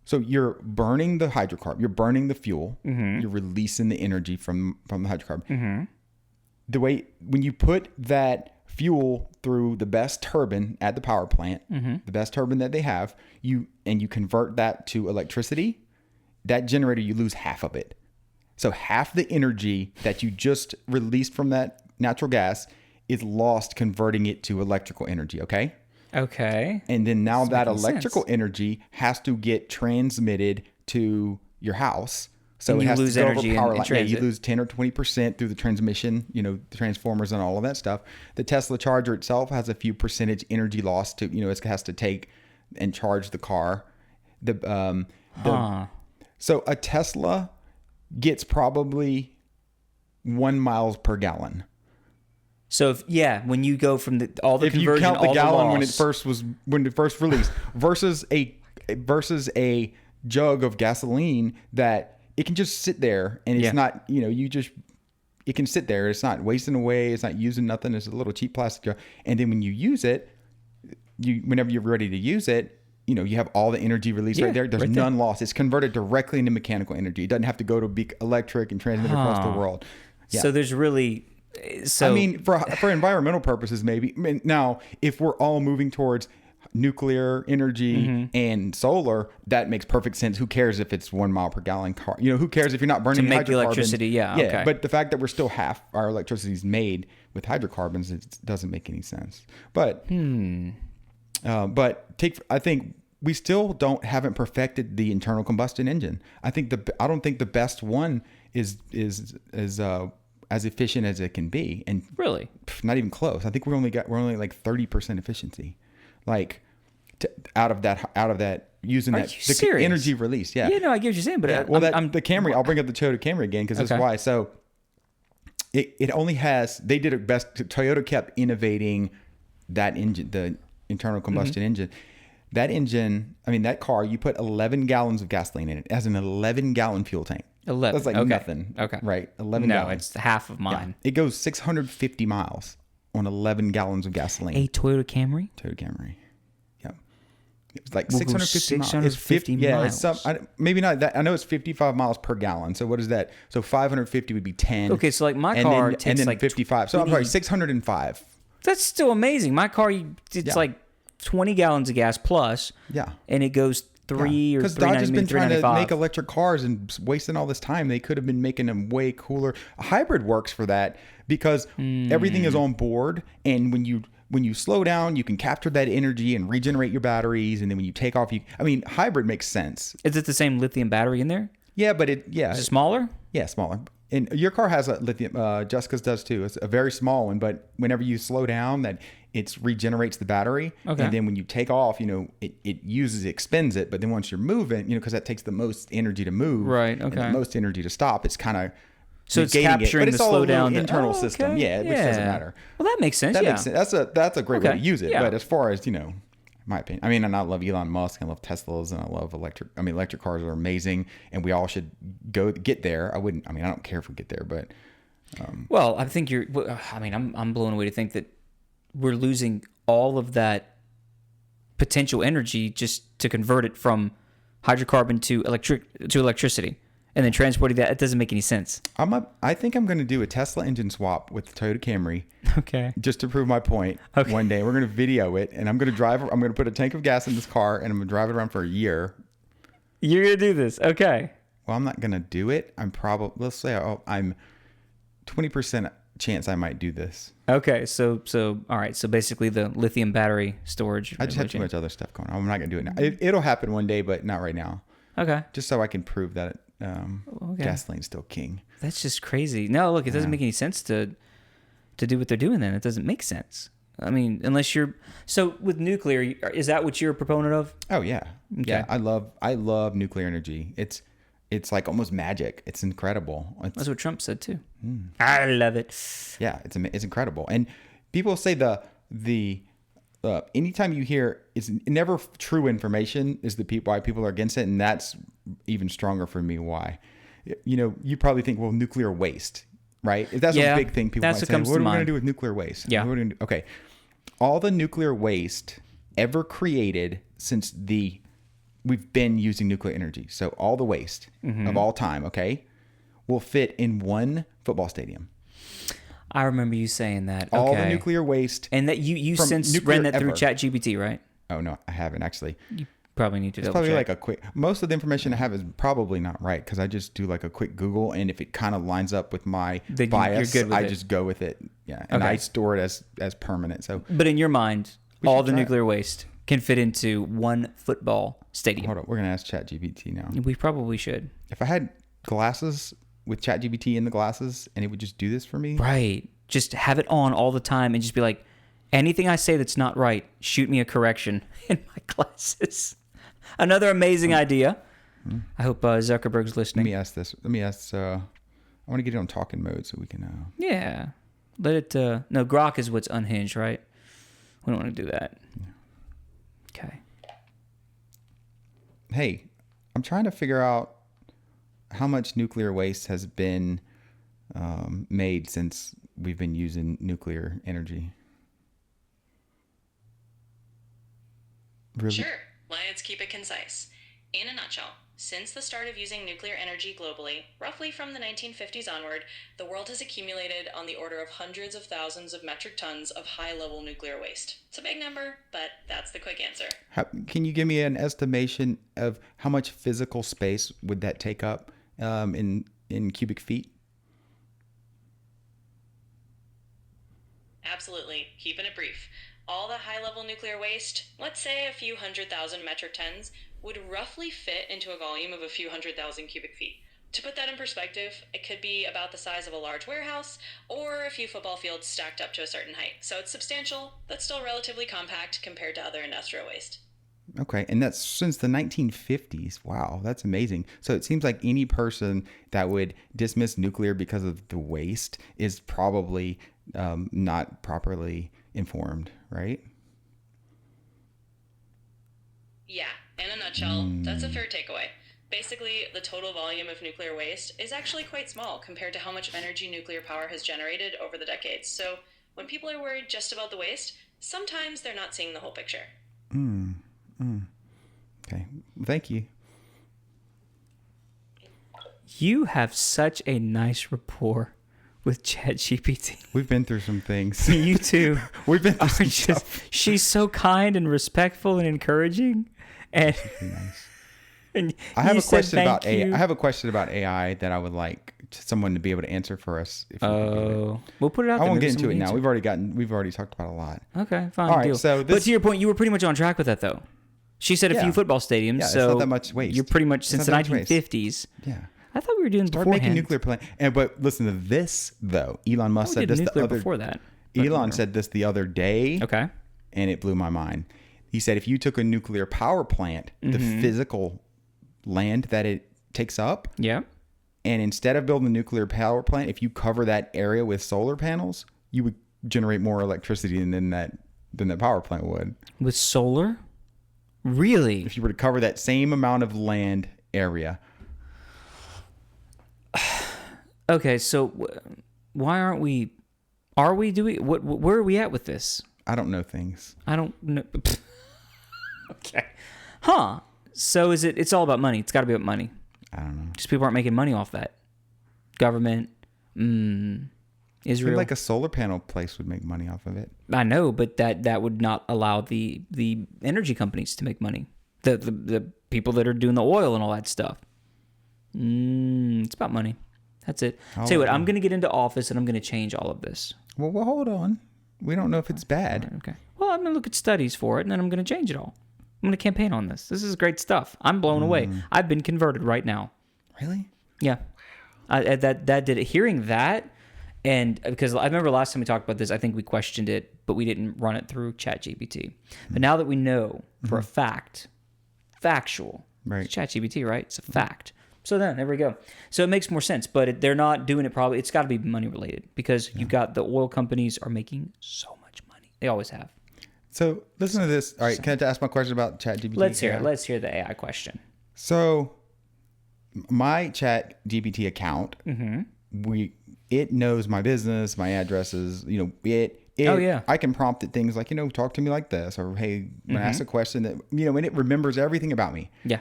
So you're burning the hydrocarbon. You're burning the fuel. You're releasing the energy from the hydrocarbon. The way when you put that fuel through the best turbine at the power plant, the best turbine that they have, you convert that to electricity. That generator, you lose half of it. So half the energy that you just released from that natural gas is lost converting it to electrical energy, okay? Okay. And then now that electrical energy has to get transmitted to your house. So and it has lose to go energy over power in line. transit. Yeah, you lose 10 or 20% through the transmission, the transformers and all of that stuff. The Tesla charger itself has a few percentage energy loss to, it has to take and charge the car. So a Tesla gets probably 1 miles per gallon. So when you go from all the if conversion, you count the all gallon the when it first released versus a jug of gasoline that it can just sit there and it's not it can sit there. It's not wasting away. It's not using nothing. It's a little cheap plastic jug. And then when you use it, whenever you're ready to use it, you have all the energy released right there. There's none lost. It's converted directly into mechanical energy. It doesn't have to go to be electric and transmit across the world. Yeah. So there's really... I mean, for environmental purposes, maybe. I mean, now, if we're all moving towards nuclear energy and solar, that makes perfect sense. Who cares if it's 1 mile per gallon car? Who cares if you're not burning to make hydrocarbon? the electricity? Yeah. Okay. But the fact that we're still half our electricity is made with hydrocarbons, it doesn't make any sense. But I think we still haven't perfected the internal combustion engine. I don't think the best one is as efficient as it can be, and really not even close. I think we're only like 30% efficiency, like out of that using that the energy release. Yeah. Yeah, no, I get what you're saying, but the Camry. I'll bring up the Toyota Camry again because that's why. So it only has. They did it best. Toyota kept innovating that engine, the internal combustion engine. That engine, that car, you put 11 gallons of gasoline in it. It has an 11-gallon fuel tank. 11. That's like nothing. Okay. Right. 11 No, gallons. it's half of mine. Yeah. It goes 650 miles on 11 gallons of gasoline. A Toyota Camry? Toyota Camry. Yeah. It's like 650 miles. 650 miles. Yeah, maybe not that. I know it's 55 miles per gallon. So what is that? So 550 would be 10. Okay, so like my car takes and then like 55. So I'm sorry, 605. That's still amazing. My car, it's like 20 gallons of gas plus. Yeah. And it goes 3 or because Dodge has been trying to 395. make electric cars and wasting all this time. They could have been making them way cooler. A hybrid works for that because everything is on board, and when you slow down, you can capture that energy and regenerate your batteries, and then when you take off, hybrid makes sense. Is it the same lithium battery in there? Yeah, but Is it smaller? yeah, smaller. And your car has a lithium. Jessica's does too. It's a very small one, but whenever you slow down, that it regenerates the battery. Okay. And then when you take off, it expends it. But then once you're moving, because that takes the most energy to move, Right, and okay. the most energy to stop. It's kind of So it's capturing but it's the all a little slowdown. internal system. Yeah, which doesn't matter. Well, that makes sense. That yeah. makes sense. That's a great way Okay, to use it. yeah. But as far as my opinion, and I love Elon Musk, I love Teslas, and I love electric cars are amazing, and we all should get there. I don't care if we get there, but Well, I think I'm blown away to think that we're losing all of that potential energy just to convert it from hydrocarbon to electricity, and then transporting that. It doesn't make any sense. I think I'm going to do a Tesla engine swap with the Toyota Camry Okay. just to prove my point. Okay. One day we're going to video it, and I'm going to put a tank of gas in this car, and I'm going to drive it around for a year. You're gonna do this, okay? Well, I'm not going to do it. Let's say I'm 20% chance I might do this. Okay. So all right. So basically, the lithium battery storage. I just have too much other stuff going on. I'm not going to do it now. It'll happen one day, but not right now. Okay. Just so I can prove that Okay. gasoline's still king. That's just crazy. No, look, it doesn't make any sense to do what they're doing. Then it doesn't make sense. I mean, unless you're with nuclear, is that what you're a proponent of? Oh yeah, Okay. yeah. I love nuclear energy. It's like almost magic. It's incredible. That's what Trump said too. I love it. Yeah, it's incredible. And people say the anytime you hear it's never true information is why people are against it, and that's even stronger for me. Why? You probably think, well, nuclear waste, right? If that's Yeah, a big thing, people that's might what say, comes what to are we going mind. to do with nuclear waste? Yeah. What are we gonna do? Okay, all the nuclear waste ever created since we've been using nuclear energy. So all the waste of all time, okay, will fit in one football stadium. I remember you saying that. All the Okay. nuclear waste. And that you from since nuclear ran that through ever. ChatGPT, right? Oh no, I haven't actually. You probably need to It's double probably check. like a quick. Most of the information I have is probably not right because I just do like a quick Google, and if it kind of lines up with my Then bias, you're good with I it. just go with it. Yeah, and Okay. I store it as permanent. So But in your mind, We all should the try it. nuclear waste can fit into one football stadium. hold on, we're gonna ask ChatGPT now. We probably should. If I had glasses with ChatGPT in the glasses, and it would just do this for me. Right. Just have it on all the time and just be like, anything I say that's not right, shoot me a correction in my classes. Another amazing idea. I hope Zuckerberg's Let listening. me ask this. I want to get it on talking mode so we can. Yeah. Let it. No, Grok is what's unhinged, right? We don't want to do that. Okay. Hey, I'm trying to figure out how much nuclear waste has been made since we've been using nuclear energy. Really? Sure, let's keep it concise. In a nutshell, since the start of using nuclear energy globally, roughly from the 1950s onward, the world has accumulated on the order of hundreds of thousands of metric tons of high-level nuclear waste. It's a big number, but that's the quick answer. Can you give me an estimation of how much physical space would that take up in cubic feet? Absolutely, keeping it brief. All the high-level nuclear waste, let's say a few 100,000 metric tons, would roughly fit into a volume of a few 100,000 cubic feet. To put that in perspective, it could be about the size of a large warehouse or a few football fields stacked up to a certain height. So it's substantial, but still relatively compact compared to other industrial waste. Okay, and that's since the 1950s. Wow, that's amazing. So it seems like any person that would dismiss nuclear because of the waste is probably not properly informed, right? Yeah, in a nutshell, that's a fair takeaway. Basically, the total volume of nuclear waste is actually quite small compared to how much energy nuclear power has generated over the decades. So when people are worried just about the waste, sometimes they're not seeing the whole picture. Okay, thank you. You have such a nice rapport with ChatGPT. We've been through some things. You too. We've been through are some just, stuff. she's so kind and respectful and encouraging. And Nice. And I have you a said question about thank AI. you. I have a question about AI that I would like someone to be able to answer for us. If we could do it. Oh, we'll put it out I there. won't Maybe get into it someone now. answer. We've already talked about a lot. Okay, fine. All right, deal. so but this- to your point, you were pretty much on track with that, though. She said a Yeah. few football stadiums, Yeah, it's so not that much waste. you're pretty much It's since not the that much waste. 1950s. Yeah. I thought we were doing Start beforehand. making nuclear plant. But listen to this though. Elon Musk We said did this the nuclear other. before that. but Elon whatever. said this the other day, Okay. and it blew my mind. He said if you took a nuclear power plant, the physical land that it takes up, Yeah. and instead of building a nuclear power plant, if you cover that area with solar panels, you would generate more electricity than that power plant would. With solar? Really? If you were to cover that same amount of land area. Okay, so why aren't we? Are we doing? Where are we at with this? I don't know things. I don't know. Okay. Huh. So is it? It's all about money. It's got to be about money. I don't know. Just people aren't making money off that. Government. I Israel. feel like a solar panel place would make money off of it. I know, but that would not allow the energy companies to make money. The people that are doing the oil and all that stuff. It's about money. That's it. Tell you what, I'm going to get into office and I'm going to change all of this. Well, hold on. We don't know if it's bad. Okay. Well, I'm going to look at studies for it and then I'm going to change it all. I'm going to campaign on this. This is great stuff. I'm blown away. I've been converted right now. Really? Yeah. That did it. Hearing that, and because I remember last time we talked about this, I think we questioned it, but we didn't run it through ChatGPT. But now that we know for a fact, factual, Right. it's ChatGPT, right? It's a fact. So then, there we go. So it makes more sense, but they're not doing it probably. It's got to be money related because you've got the oil companies are making so much money. They always have. So listen to this. All right, can I ask my question about ChatGPT? Let's hear it. Let's hear the AI question. So my ChatGPT account, it knows my business, my addresses. You know, Oh, yeah. I can prompt it things like, talk to me like this, or hey, when I ask a question that and it remembers everything about me. Yeah.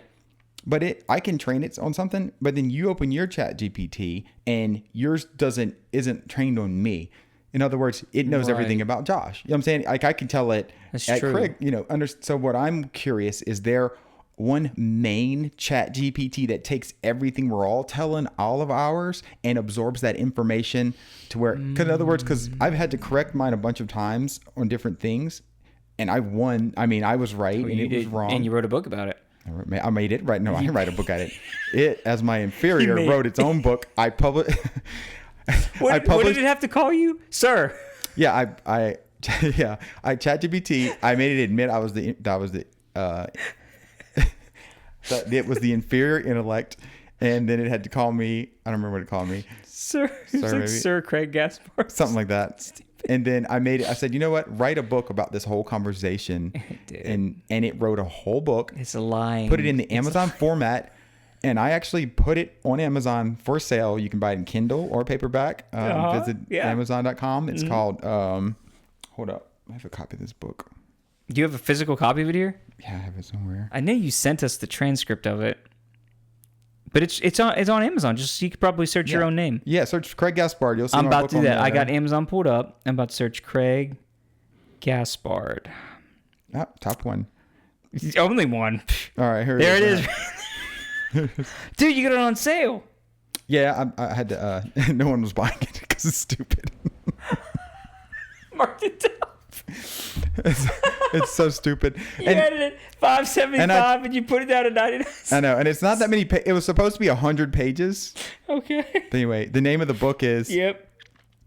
But I can train it on something, but then you open your ChatGPT and yours isn't trained on me. In other words, it knows everything about Josh. You know what I'm saying? Like I can tell it That's at true. Craig, so what I'm curious, is there one main ChatGPT that takes everything we're all telling all of ours and absorbs that information to where, in other words, because I've had to correct mine a bunch of times on different things and I won. I mean, I was right and it was wrong. And you wrote a book about it. I made it right. No, I didn't write a book at it. It, as my inferior, made wrote its own book. I published. What did it have to call you, sir? Yeah, I ChatGPT. I made it admit it was the inferior intellect, and then it had to call me. I don't remember what it called me. Sir, it's like maybe. Sir Craig Gaspar. Something like that. And then I made it. I said, you know what? Write a book about this whole conversation. It did. And it wrote a whole book. It's lying. Put it in the Amazon format, and I actually put it on Amazon for sale. You can buy it in Kindle or paperback. Visit Amazon.com. It's called. Hold up, I have a copy of this book. Do you have a physical copy of it here? Yeah, I have it somewhere. I know you sent us the transcript of it, but it's on Amazon. Just you could probably search your own name. Yeah, search Craig Gaspard. You'll see. I'm my about book to do on that. I there. got Amazon pulled up. I'm about to search Craig Gaspard. Ah, top one. The only one. All right, here There it it is. is. Dude, you got it on sale. Yeah, I had to. No one was buying it because it's stupid. Marked it down. It's so stupid. You had it at $5.75 and you put it down at 99. I know, and it's not that many. It was supposed to be 100 pages. Okay. Anyway, the name of the book is Yep.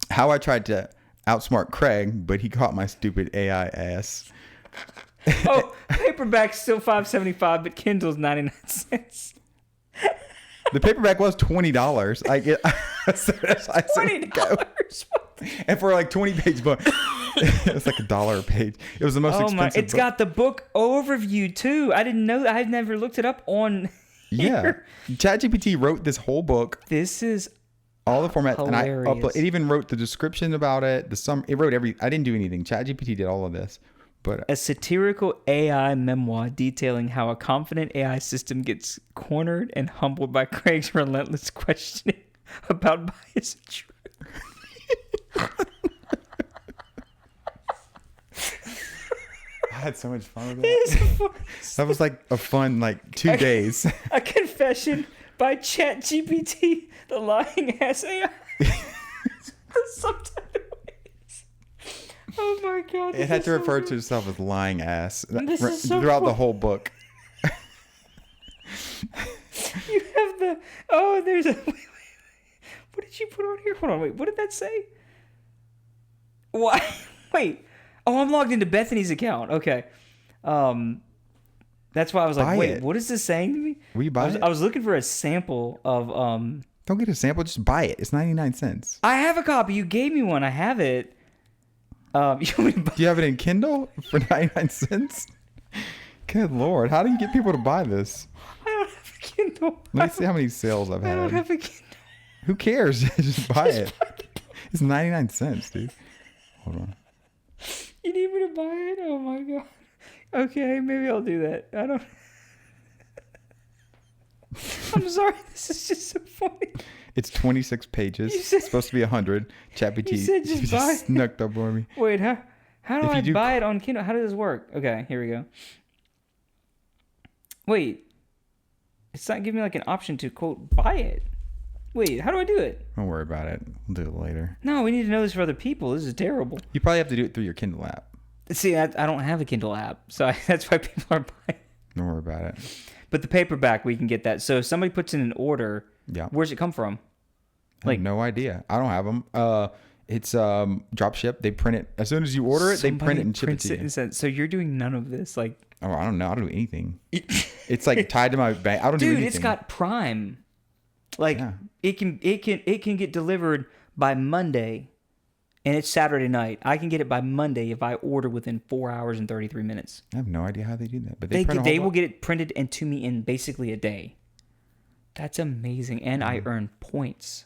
How I Tried to Outsmart Craig, but He Caught My Stupid AI Ass. Oh, paperback's still $5.75, but Kindle's 99 cents. The paperback was $20. I get $20. and for like 20-page book, it was like $1 a page. It was the most Oh my! expensive. It's got the book overview too. I didn't know. I had never looked it up on. Yeah. Here. ChatGPT wrote this whole book, This is all the formats, and hilarious. it even wrote the description about it. It wrote I didn't do anything. ChatGPT did all of this, but a satirical AI memoir detailing how a confident AI system gets cornered and humbled by Craig's relentless questioning about bias and truth. had so much fun with It's that. a fun- That was like a fun like 2 days. A confession by ChatGPT, the lying ass AI. The subtitle is. Oh my god. It had to refer to itself as lying ass This is so throughout the fun. whole book. You have the. Oh, there's a. Wait. What did you put on here? Hold on, wait. What did that say? What? Wait. Oh, I'm logged into Bethany's account. Okay. That's why I was like, Buy wait, it. what is this saying to me? Will you buy it? I was looking for a sample of. Don't get a sample. Just buy it. It's 99 cents. I have a copy. You gave me one. I have it. You want me to buy? Do you have it in Kindle for 99 cents? Good Lord. How do you get people to buy this? I don't have a Kindle. Let me see how many sales I've I don't had. have a Kindle. Who cares? Just buy it. It's 99 cents, dude. Hold on. You need me to buy it? Oh my god. Okay, maybe I'll do that. I don't. I'm sorry. This is just so funny. It's 26 pages. You said- It's supposed to be 100. ChatGPT You said just buy it. snuck up on me. Wait, how do If I you do- buy it on Kindle? How does this work? Okay, here we go. Wait, it's not giving me like an option to quote buy it. Wait, how do I do it? Don't worry about it. We'll do it later. No, we need to know this for other people. This is terrible. You probably have to do it through your Kindle app. See, I don't have a Kindle app, so that's why people are buying. Don't worry about it. But the paperback, we can get that. So if somebody puts in an order, Yeah. where's it come from? I have no idea. I don't have them. It's drop ship. They print it as soon as you order it. They print it and ship it to you. and send- so you're doing none of this, like, Oh, I don't know. I don't do anything. It's like tied to my bank. I don't do dude, anything. it's got Prime. Like Yeah. it can get delivered by Monday, and it's Saturday night. I can get it by Monday if I order within 4 hours and 33 minutes. I have no idea how they do that, but They print a they whole will lot. get it printed and to me in basically a day. That's amazing, and I earn points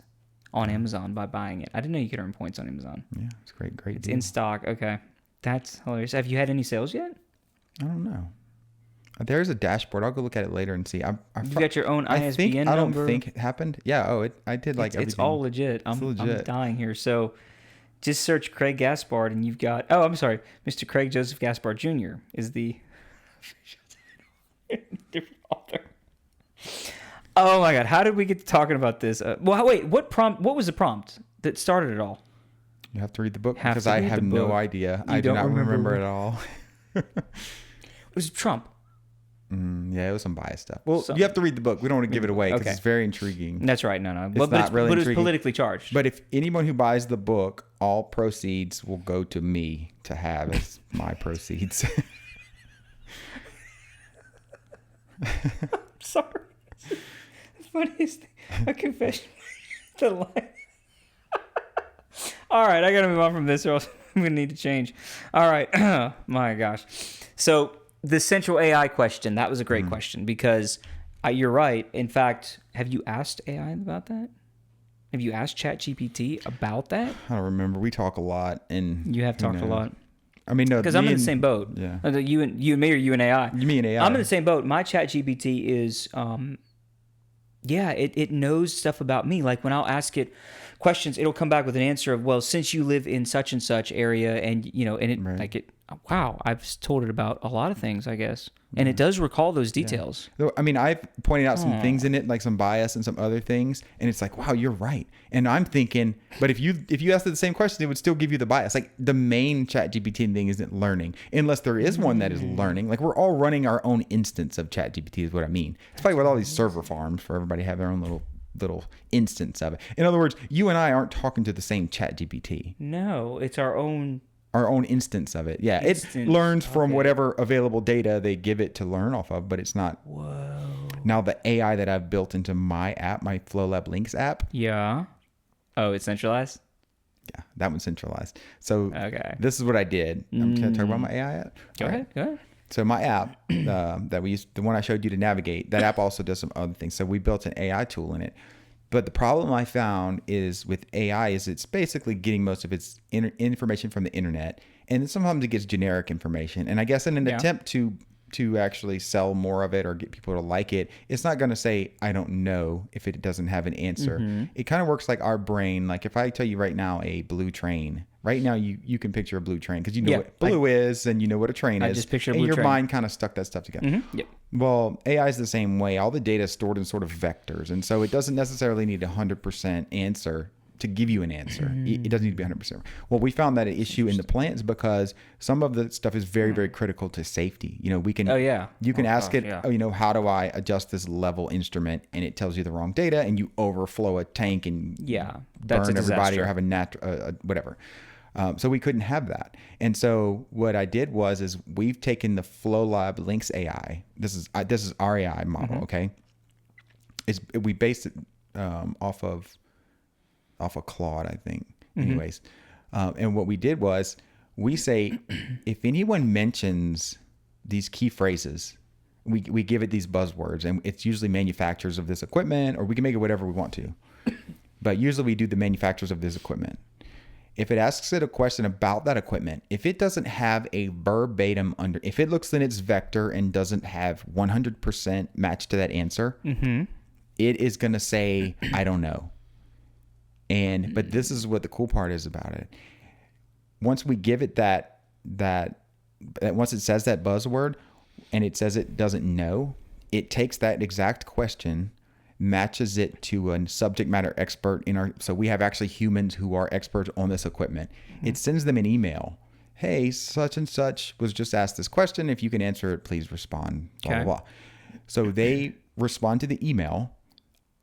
on Amazon by buying it. I didn't know you could earn points on Amazon. Yeah, it's great. It's deal. in stock. Okay, that's hilarious. Have you had any sales yet? I don't know. There's a dashboard. I'll go look at it later and see. You got your own ISBN I don't number. think it happened. Yeah. Oh, I did like It's everything. all legit. I'm legit. dying here. So just search Craig Gaspard and you've got, oh, I'm sorry. Mr. Craig Joseph Gaspard Jr. is the different author. Oh my God. How did we get to talking about this? Well, wait, what was the prompt that started it all? You have to read the book Have because to I read have the no book. idea. You I do don't not remember remember at all. It was Trump. Yeah, it was some biased stuff. Well, Some- you have to read the book. We don't want to give it away because Okay. it's very intriguing. That's right. No. It's But not really but it's intriguing. politically charged. But if anyone who buys the book, all proceeds will go to me to have as my proceeds. Sorry. The funniest thing. A confession. The lie. All right, I gotta move on from this, or else I'm gonna need to change. All right, my gosh. So the central AI question, that was a great question because you're right. In fact, have you asked AI about that? Have you asked ChatGPT about that? I don't remember. We talk a lot, and You have who talked a knows? lot. I mean, no, Because I'm me in the and- same boat. Yeah. You and me, or you and AI? Me and AI. I'm in the same boat. My ChatGPT is, it knows stuff about me. Like when I'll ask it questions, it'll come back with an answer of, well, since you live in such and such area, and and it Right. like it. Wow, I've told it about a lot of things, I guess, and it does recall those details. Though, I mean, I've pointed out some things in it, like some bias and some other things, and it's like, wow, you're right. And I'm thinking, but if you asked it the same question, it would still give you the bias. Like the main ChatGPT thing isn't learning, unless there is one that is learning. Like we're all running our own instance of ChatGPT, is what I mean. It's probably with all these server farms for everybody to have their own little instance of it. In other words, you and I aren't talking to the same ChatGPT. No, it's our own. Our own instance of it. Yeah, it Instance, learns from okay. whatever available data they give it to learn off of, but it's not. Whoa. Now the AI that I've built into my app, my FlowLab Links app, Yeah. Oh, it's centralized. yeah, that one's centralized. So Okay. this is what I did. I'm going to talk about my AI app. Go All right. ahead. Go ahead. So my app that we used, the one I showed you to navigate, that app also does some other things. So we built an AI tool in it. But the problem I found is with AI is it's basically getting most of its information from the internet, and sometimes it gets generic information. And I guess in an Yeah. attempt to actually sell more of it or get people to like it, it's not going to say I don't know if it doesn't have an answer. It kind of works like our brain. Like if I tell you right now a blue train Right now, you can picture a blue train because you know Yeah, what blue is and you know what a train I is. just picture a and blue your train. mind kind of stuck that stuff together. Yep. Well, AI is the same way. All the data is stored in sort of vectors. And so it doesn't necessarily need a 100% answer to give you an answer. It doesn't need to be 100%. Well, we found that an issue in the plants because some of the stuff is very, very critical to safety. You know, we can, Oh, yeah. you can ask it, yeah. oh, you know, how do I adjust this level instrument? And it tells you the wrong data and you overflow a tank and Yeah, that's burn a everybody disaster. or have a natural, whatever. So we couldn't have that. And so what I did is we've taken the FlowLab Lynx AI. This is our AI model. Mm-hmm. Okay. We based it, off of Claude, I think. Mm-hmm. Anyways. And what we did was we say, if anyone mentions these key phrases, we give it these buzzwords, and it's usually manufacturers of this equipment, or we can make it whatever we want to. But usually we do the manufacturers of this equipment. If it asks it a question about that equipment, if it doesn't have a verbatim if it looks in its vector and doesn't have 100% match to that answer, it is going to say, I don't know. But this is what the cool part is about it. Once we give it that once it says that buzzword and it says it doesn't know, it takes that exact question, matches it to a subject matter expert so we have actually humans who are experts on this equipment. It sends them an email. Hey, such and such was just asked this question. If you can answer it, please respond. Blah, Okay. blah, blah. So they respond to the email.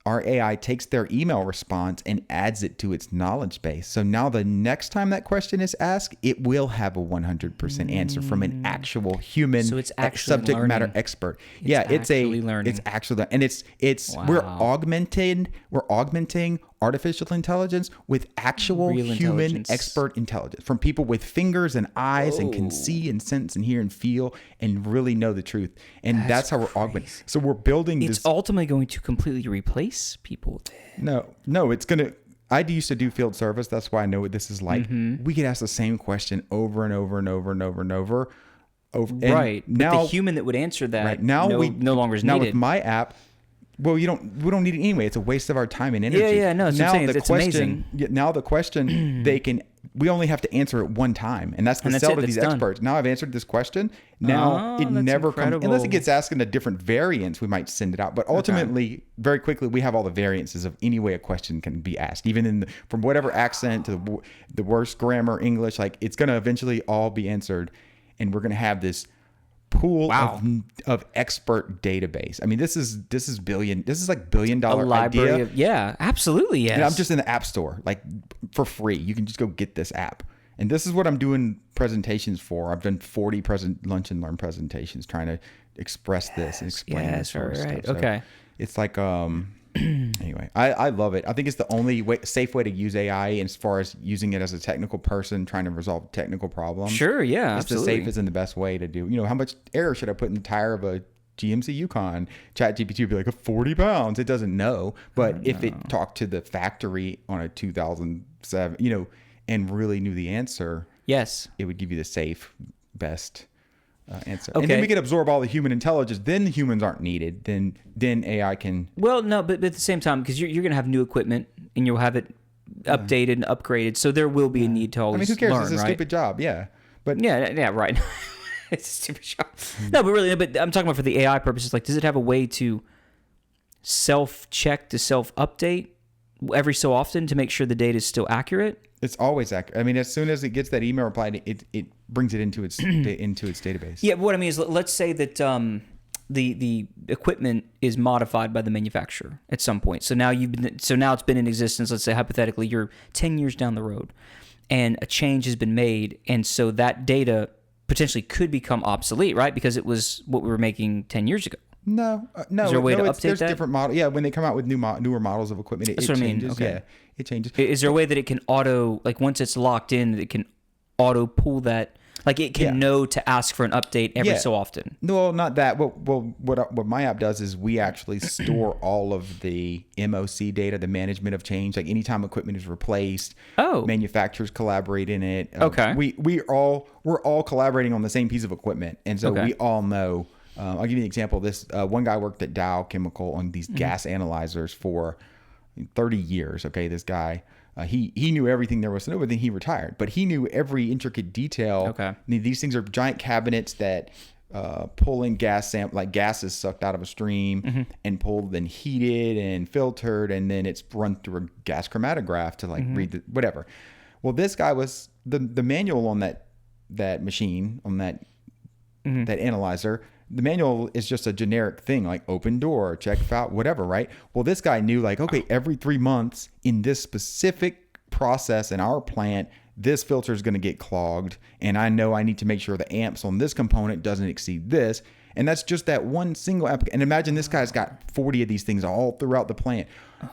Our AI takes their email response and adds it to its knowledge base. So now the next time that question is asked, it will have a 100% answer from an actual human So it's actually subject matter learning. expert. It's It's actually learning. It's actually, and we're augmenting artificial intelligence with actual Real human intelligence. expert intelligence from people with fingers and eyes and can see and sense and hear and feel and really know the truth. And that's how we're augmenting. So we're building It's this. ultimately going to completely replace people. No, it's going to. I used to do field service. That's why I know what this is like. Mm-hmm. We could ask the same question over and over and over and over and over. And Right. now, but the human that would answer that right now no longer is now needed. with my app. Well, we don't need it anyway. It's a waste of our time and energy. Yeah, no, that's what I'm saying. It's amazing. Now the question we only have to answer it one time, and that's the And that's sell it, to that's these done. experts. Now I've answered this question. Now Oh, it that's never comes unless incredible. it gets asked in a different variance. We might send it out, but ultimately, very quickly, we have all the variances of any way a question can be asked, even from whatever accent to the worst grammar English. Like it's going to eventually all be answered, and we're going to have this pool of expert database. I mean, this is like $1 billion a library idea. of absolutely, yes. And I'm just in the app store, like for free. You can just go get this app. And this is what I'm doing presentations for. I've done 40 lunch and learn presentations trying to express this and explain this sort of right. stuff. So Okay. it's like, anyway, I love it. I think it's the only safe way to use AI as far as using it as a technical person trying to resolve technical problems. Sure, yeah, It's absolutely. the safest and the best way to do. You know, how much air should I put in the tire of a GMC Yukon? ChatGPT would be like 40 pounds. It doesn't know. But if it talked to the factory on a 2007, you know, and really knew the answer, Yes. it would give you the safe, best answer. Okay. And then we can absorb all the human intelligence. Then the humans aren't needed. Then AI can. Well, no, but at the same time, because you're going to have new equipment and you'll have it updated and upgraded, so there will be a need to I always mean, who cares? learn, It's a right? stupid job. Yeah. But Yeah, right. It's a stupid job. No, but really, but I'm talking about for the AI purposes. Like, does it have a way to self-check, to self-update every so often to make sure the data is still accurate? it's always accurate. I mean, as soon as it gets that email reply, it brings it into its into its database. Yeah, but what I mean is, let's say that the equipment is modified by the manufacturer at some point. So now it's been in existence. Let's say hypothetically, you're 10 years down the road, and a change has been made, and so that data potentially could become obsolete, right? Because it was what we were making 10 years ago. No. Is there a way to update there's that? different models. Yeah, when they come out with newer models of equipment, it That's what I mean. changes. Okay. Yeah, it changes. Is there a way that it can like once it's locked in, that it can auto pull that? Like it can know to ask for an update every so often. No, not that. Well, what my app does is we actually store all of the MOC data, the management of change. Like anytime equipment is replaced, manufacturers collaborate in it. Okay. We're all collaborating on the same piece of equipment, and so we all know. I'll give you an example. This one guy worked at Dow Chemical on these gas analyzers for 30 years. Okay, this guy. He knew everything there was to know, but then he retired. But he knew every intricate detail. Okay. These things are giant cabinets that pull in gas like gas is sucked out of a stream and pulled and heated and filtered, and then it's run through a gas chromatograph to like read the whatever. Well, this guy was the manual on that machine, on that analyzer. The manual is just a generic thing like open door, check valve, whatever, right? Well, this guy knew like, okay, every 3 months in this specific process in our plant, this filter is going to get clogged, and I know I need to make sure the amps on this component doesn't exceed this. And that's just that one single application. And imagine this guy's got 40 of these things all throughout the plant.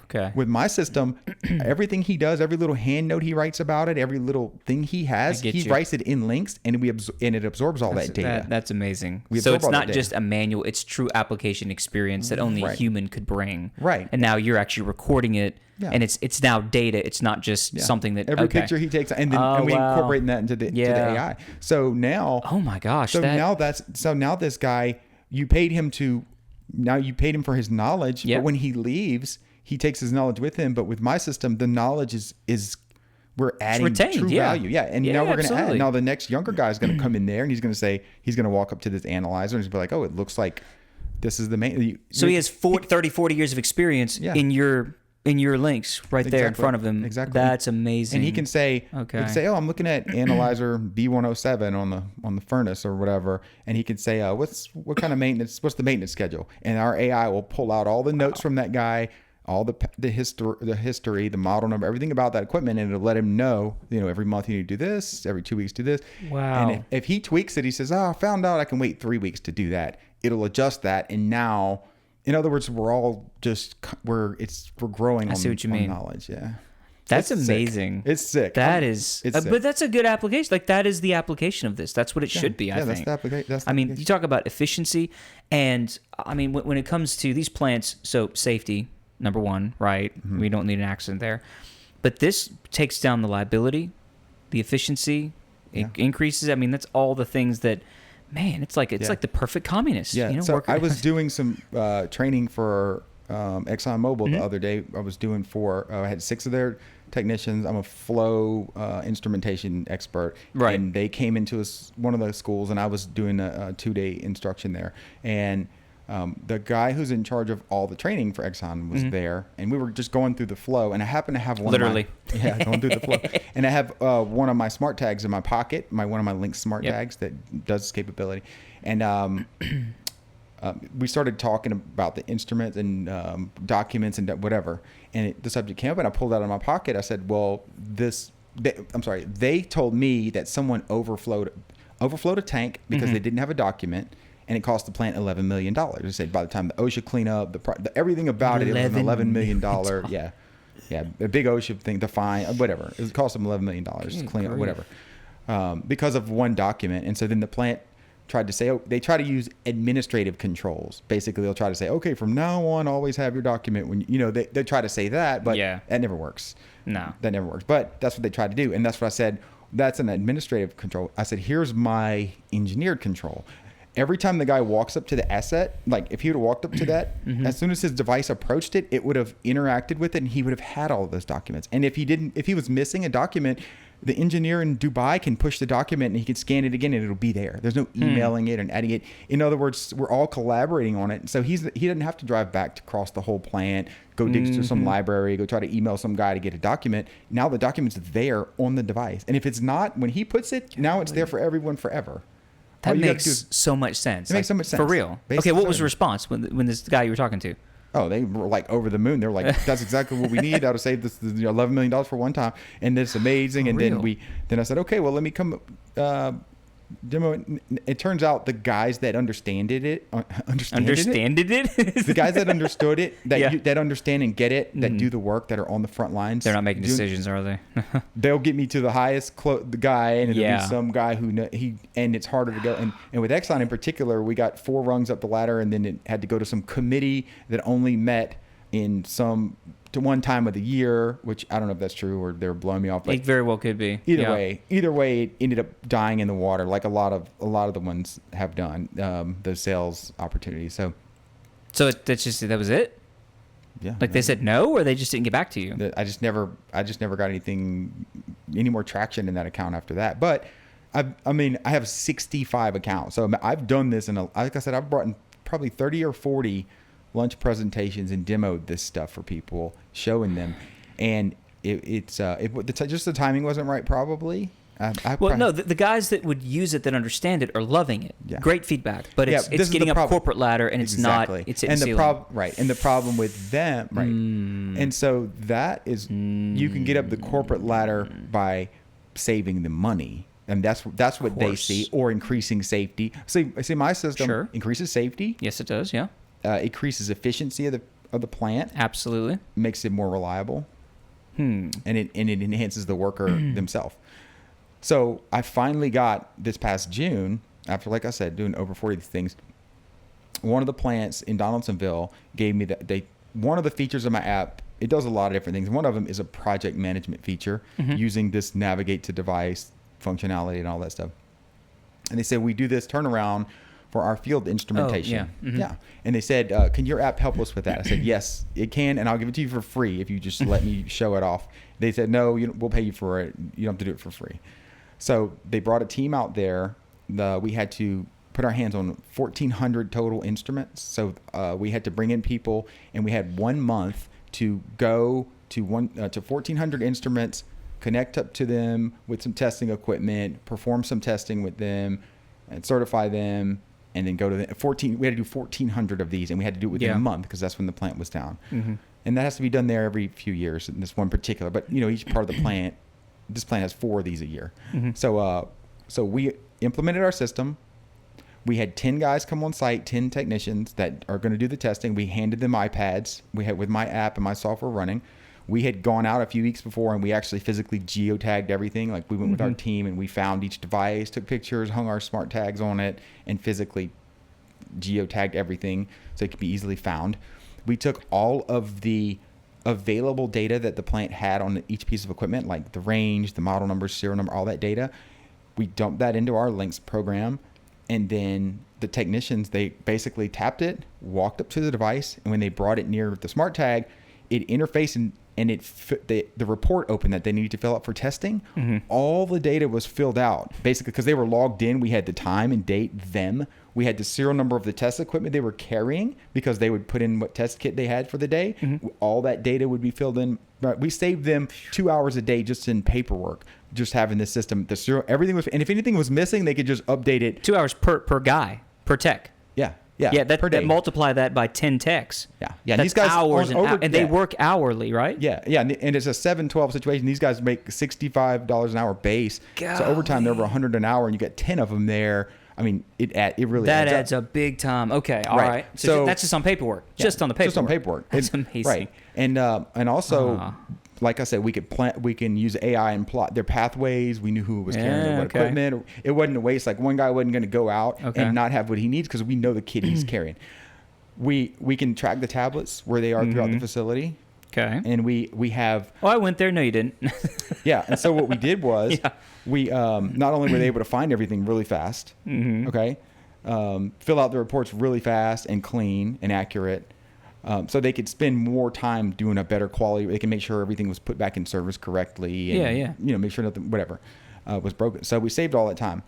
Okay. With my system, everything he does, every little hand note he writes about it, every little thing he has, he writes it in links, and it absorbs all that data. That's amazing. We So absorb it's all that not data. just a manual; it's true application experience that only a Right. human could bring. Right. And now you're actually recording it, Yeah. and it's now data. It's not just something that Every okay. picture he takes, and then Oh, and we wow. incorporate that into the AI. So now, Oh my gosh! so that, now this guy, you paid him for his knowledge, Yep. but when he leaves, he takes his knowledge with him. But with my system, the knowledge is we're adding retained, true yeah. value. Yeah. And Yeah, now we're going to add. absolutely. Now the next younger guy is going to come in there and he's going to walk up to this analyzer and he's going to be like, oh, it looks like this is the main. so he has 40 years of experience Yeah. in your links right there in Exactly. front of him. Exactly. That's amazing. And he can say, Okay. oh, I'm looking at analyzer B107 on the furnace or whatever, and he can say, what kind of maintenance? What's the maintenance schedule? And our AI will pull out all the notes from that guy, all the history, the model number, everything about that equipment, and it'll let him know, every month you need to do this, every 2 weeks do this. Wow. And if he tweaks it, he says, I found out I can wait 3 weeks to do that. It'll adjust that, and now. In other words, we're all we're growing on, see what you on mean. knowledge. Yeah. That's It's sick. amazing. It's sick. That is, It's sick. but that's a good application. Like that is the application of this. That's what it should be. I that's think. the application. That's the I mean, application. you talk about efficiency, and I mean, when it comes to these plants, so safety, number one, right? Mm-hmm. We don't need an accident there. But this takes down the liability, the efficiency, it increases. I mean, that's all the things that, man, it's like the perfect communist. Yeah. So I was doing some training for ExxonMobil the other day. I was doing I had 6 of their technicians. I'm a flow instrumentation expert. Right. And they came into one of the schools, and I was doing a 2-day instruction there. And the guy who's in charge of all the training for Exxon was there, and we were just going through the flow. And I happened to have one Literally. going through the flow. And I have one of my smart tags in my pocket, one of my Lynx smart Yep. tags that does this capability. And we started talking about the instruments and documents and whatever. And the subject came up, and I pulled it out of my pocket. I said, well, they told me that someone overflowed a tank because they didn't have a document, and it cost the plant $11 million. They said by the time the OSHA cleanup, everything about it was an $11 million. Yeah, a big OSHA thing, the fine, whatever. It cost them $11 million to clean up, whatever, because of one document. And so then the plant tried to say, they try to use administrative controls. Basically, they'll try to say, okay, from now on, always have your document. When they try to say that, but that never works. No. That never works. But that's what they tried to do, and that's what I said. That's an administrative control. I said, here's my engineered control. Every time the guy walks up to the asset, like if he would have walked up to that, as soon as his device approached it, it would have interacted with it, and he would have had all of those documents. And if he was missing a document, the engineer in Dubai can push the document and he can scan it again and it'll be there. There's no emailing it and adding it. In other words, we're all collaborating on it. So he doesn't have to drive back to cross the whole plant, go dig through some library, go try to email some guy to get a document. Now the document's there on the device. And if it's not, when he puts it, now it's there for everyone forever. That All you gotta makes do is- so much sense. It makes so much For sense. real. Basically, Okay, what was the response when this guy you were talking to? Oh, they were like over the moon. They're like, that's exactly what we need. That'll save this $11 million for one time. And it's amazing. For And real? then I said, okay, well, let me come demo it. It turns out the guys that understood it, The the guys that understood it, Yeah. that understand and get it, that do the work, that are on the front lines. They're not making doing- decisions, are they? They'll get me to the highest the guy, and it'll Yeah. be some guy who and it's harder to go. And with Exxon in particular, we got 4 rungs up the ladder, and then it had to go to some committee that only met to one time of the year, which I don't know if that's true or they're blowing me off. But It very well could be. either Yeah. way, it ended up dying in the water, like a lot of the ones have done, those sales opportunities. So So that was it? Yeah. Like they said no, or they just didn't get back to you? I just never got any more traction in that account after that. But I mean, I have 65 accounts. So I've done this like I said, I've brought in probably 30 or 40 lunch presentations and demoed this stuff for people, showing them. And just the timing wasn't right, probably. The guys that would use it that understand it are loving it. Yeah. Great feedback, but it's getting up corporate ladder, and it's not. It's hitting ceiling. And the problem with them, right? And so that is, you can get up the corporate ladder by saving the money, and that's what they see, or increasing safety. See, my system increases safety. Yes, it does. Yeah, increases efficiency of the plant. Absolutely, makes it more reliable. And it enhances the worker themselves. So I finally got this past June, after, like I said, doing over 40 things, one of the plants in Donaldsonville gave me one of the features of my app. It does a lot of different things. One of them is a project management feature using this navigate to device functionality and all that stuff. And they said, we do this turnaround for our field instrumentation. Oh, yeah. Yeah. And they said, can your app help us with that? I said, yes, it can. And I'll give it to you for free if you just let me show it off. They said, no, we'll pay you for it. You don't have to do it for free. So they brought a team out there. We had to put our hands on 1,400 total instruments. So we had to bring in people, and we had 1 month to go to 1,400 instruments, connect up to them with some testing equipment, perform some testing with them, and certify them, and then go to the 14. We had to do 1,400 of these, and we had to do it within a month because that's when the plant was down. And that has to be done there every few years in this one particular. But each part of the plant. This plant has 4 of these a year. So we implemented our system. We had 10 guys come on site, 10 technicians that are going to do the testing. We handed them iPads. We had with my app and my software running. We had gone out a few weeks before, and we actually physically geotagged everything. Like we went with our team, and we found each device, took pictures, hung our smart tags on it, and physically geotagged everything so it could be easily found. We took all of the available data that the plant had on each piece of equipment, like the range, the model number, serial number, all that data. We dumped that into our Lynx program, and then the technicians, they basically tapped it, walked up to the device, and when they brought it near the smart tag, it interfaced and the report opened that they needed to fill out for testing. All the data was filled out, basically, because they were logged in. We had the time and date, we had the serial number of the test equipment they were carrying, because they would put in what test kit they had for the day. All that data would be filled in. We saved them 2 hours a day just in paperwork, just having this system. The serial, everything was, and if anything was missing, they could just update it. 2 hours per guy, per tech. Yeah. That multiply that by 10 techs. Yeah. That's these guys hours and they work hourly, right? Yeah. And it's a 7-12 situation. These guys make $65 an hour base. Golly. So overtime, they're over 100 an hour, and you get 10 of them there. I mean, it really adds up big time. Okay, all right. So that's just on paperwork. Just on the paperwork. Just on paperwork. That's amazing. Right. And also, like I said, we can use AI and plot their pathways. We knew who was carrying what equipment. It wasn't a waste. Like one guy wasn't going to go out and not have what he needs because we know the kit he's carrying. We can track the tablets where they are throughout the facility. Okay. And we have. Oh, I went there. No, you didn't. Yeah. And so what we did was we not only were they able to find everything really fast. Okay. Fill out the reports really fast and clean and accurate. So they could spend more time doing a better quality. They can make sure everything was put back in service correctly. And, make sure nothing, whatever, was broken. So we saved all that time.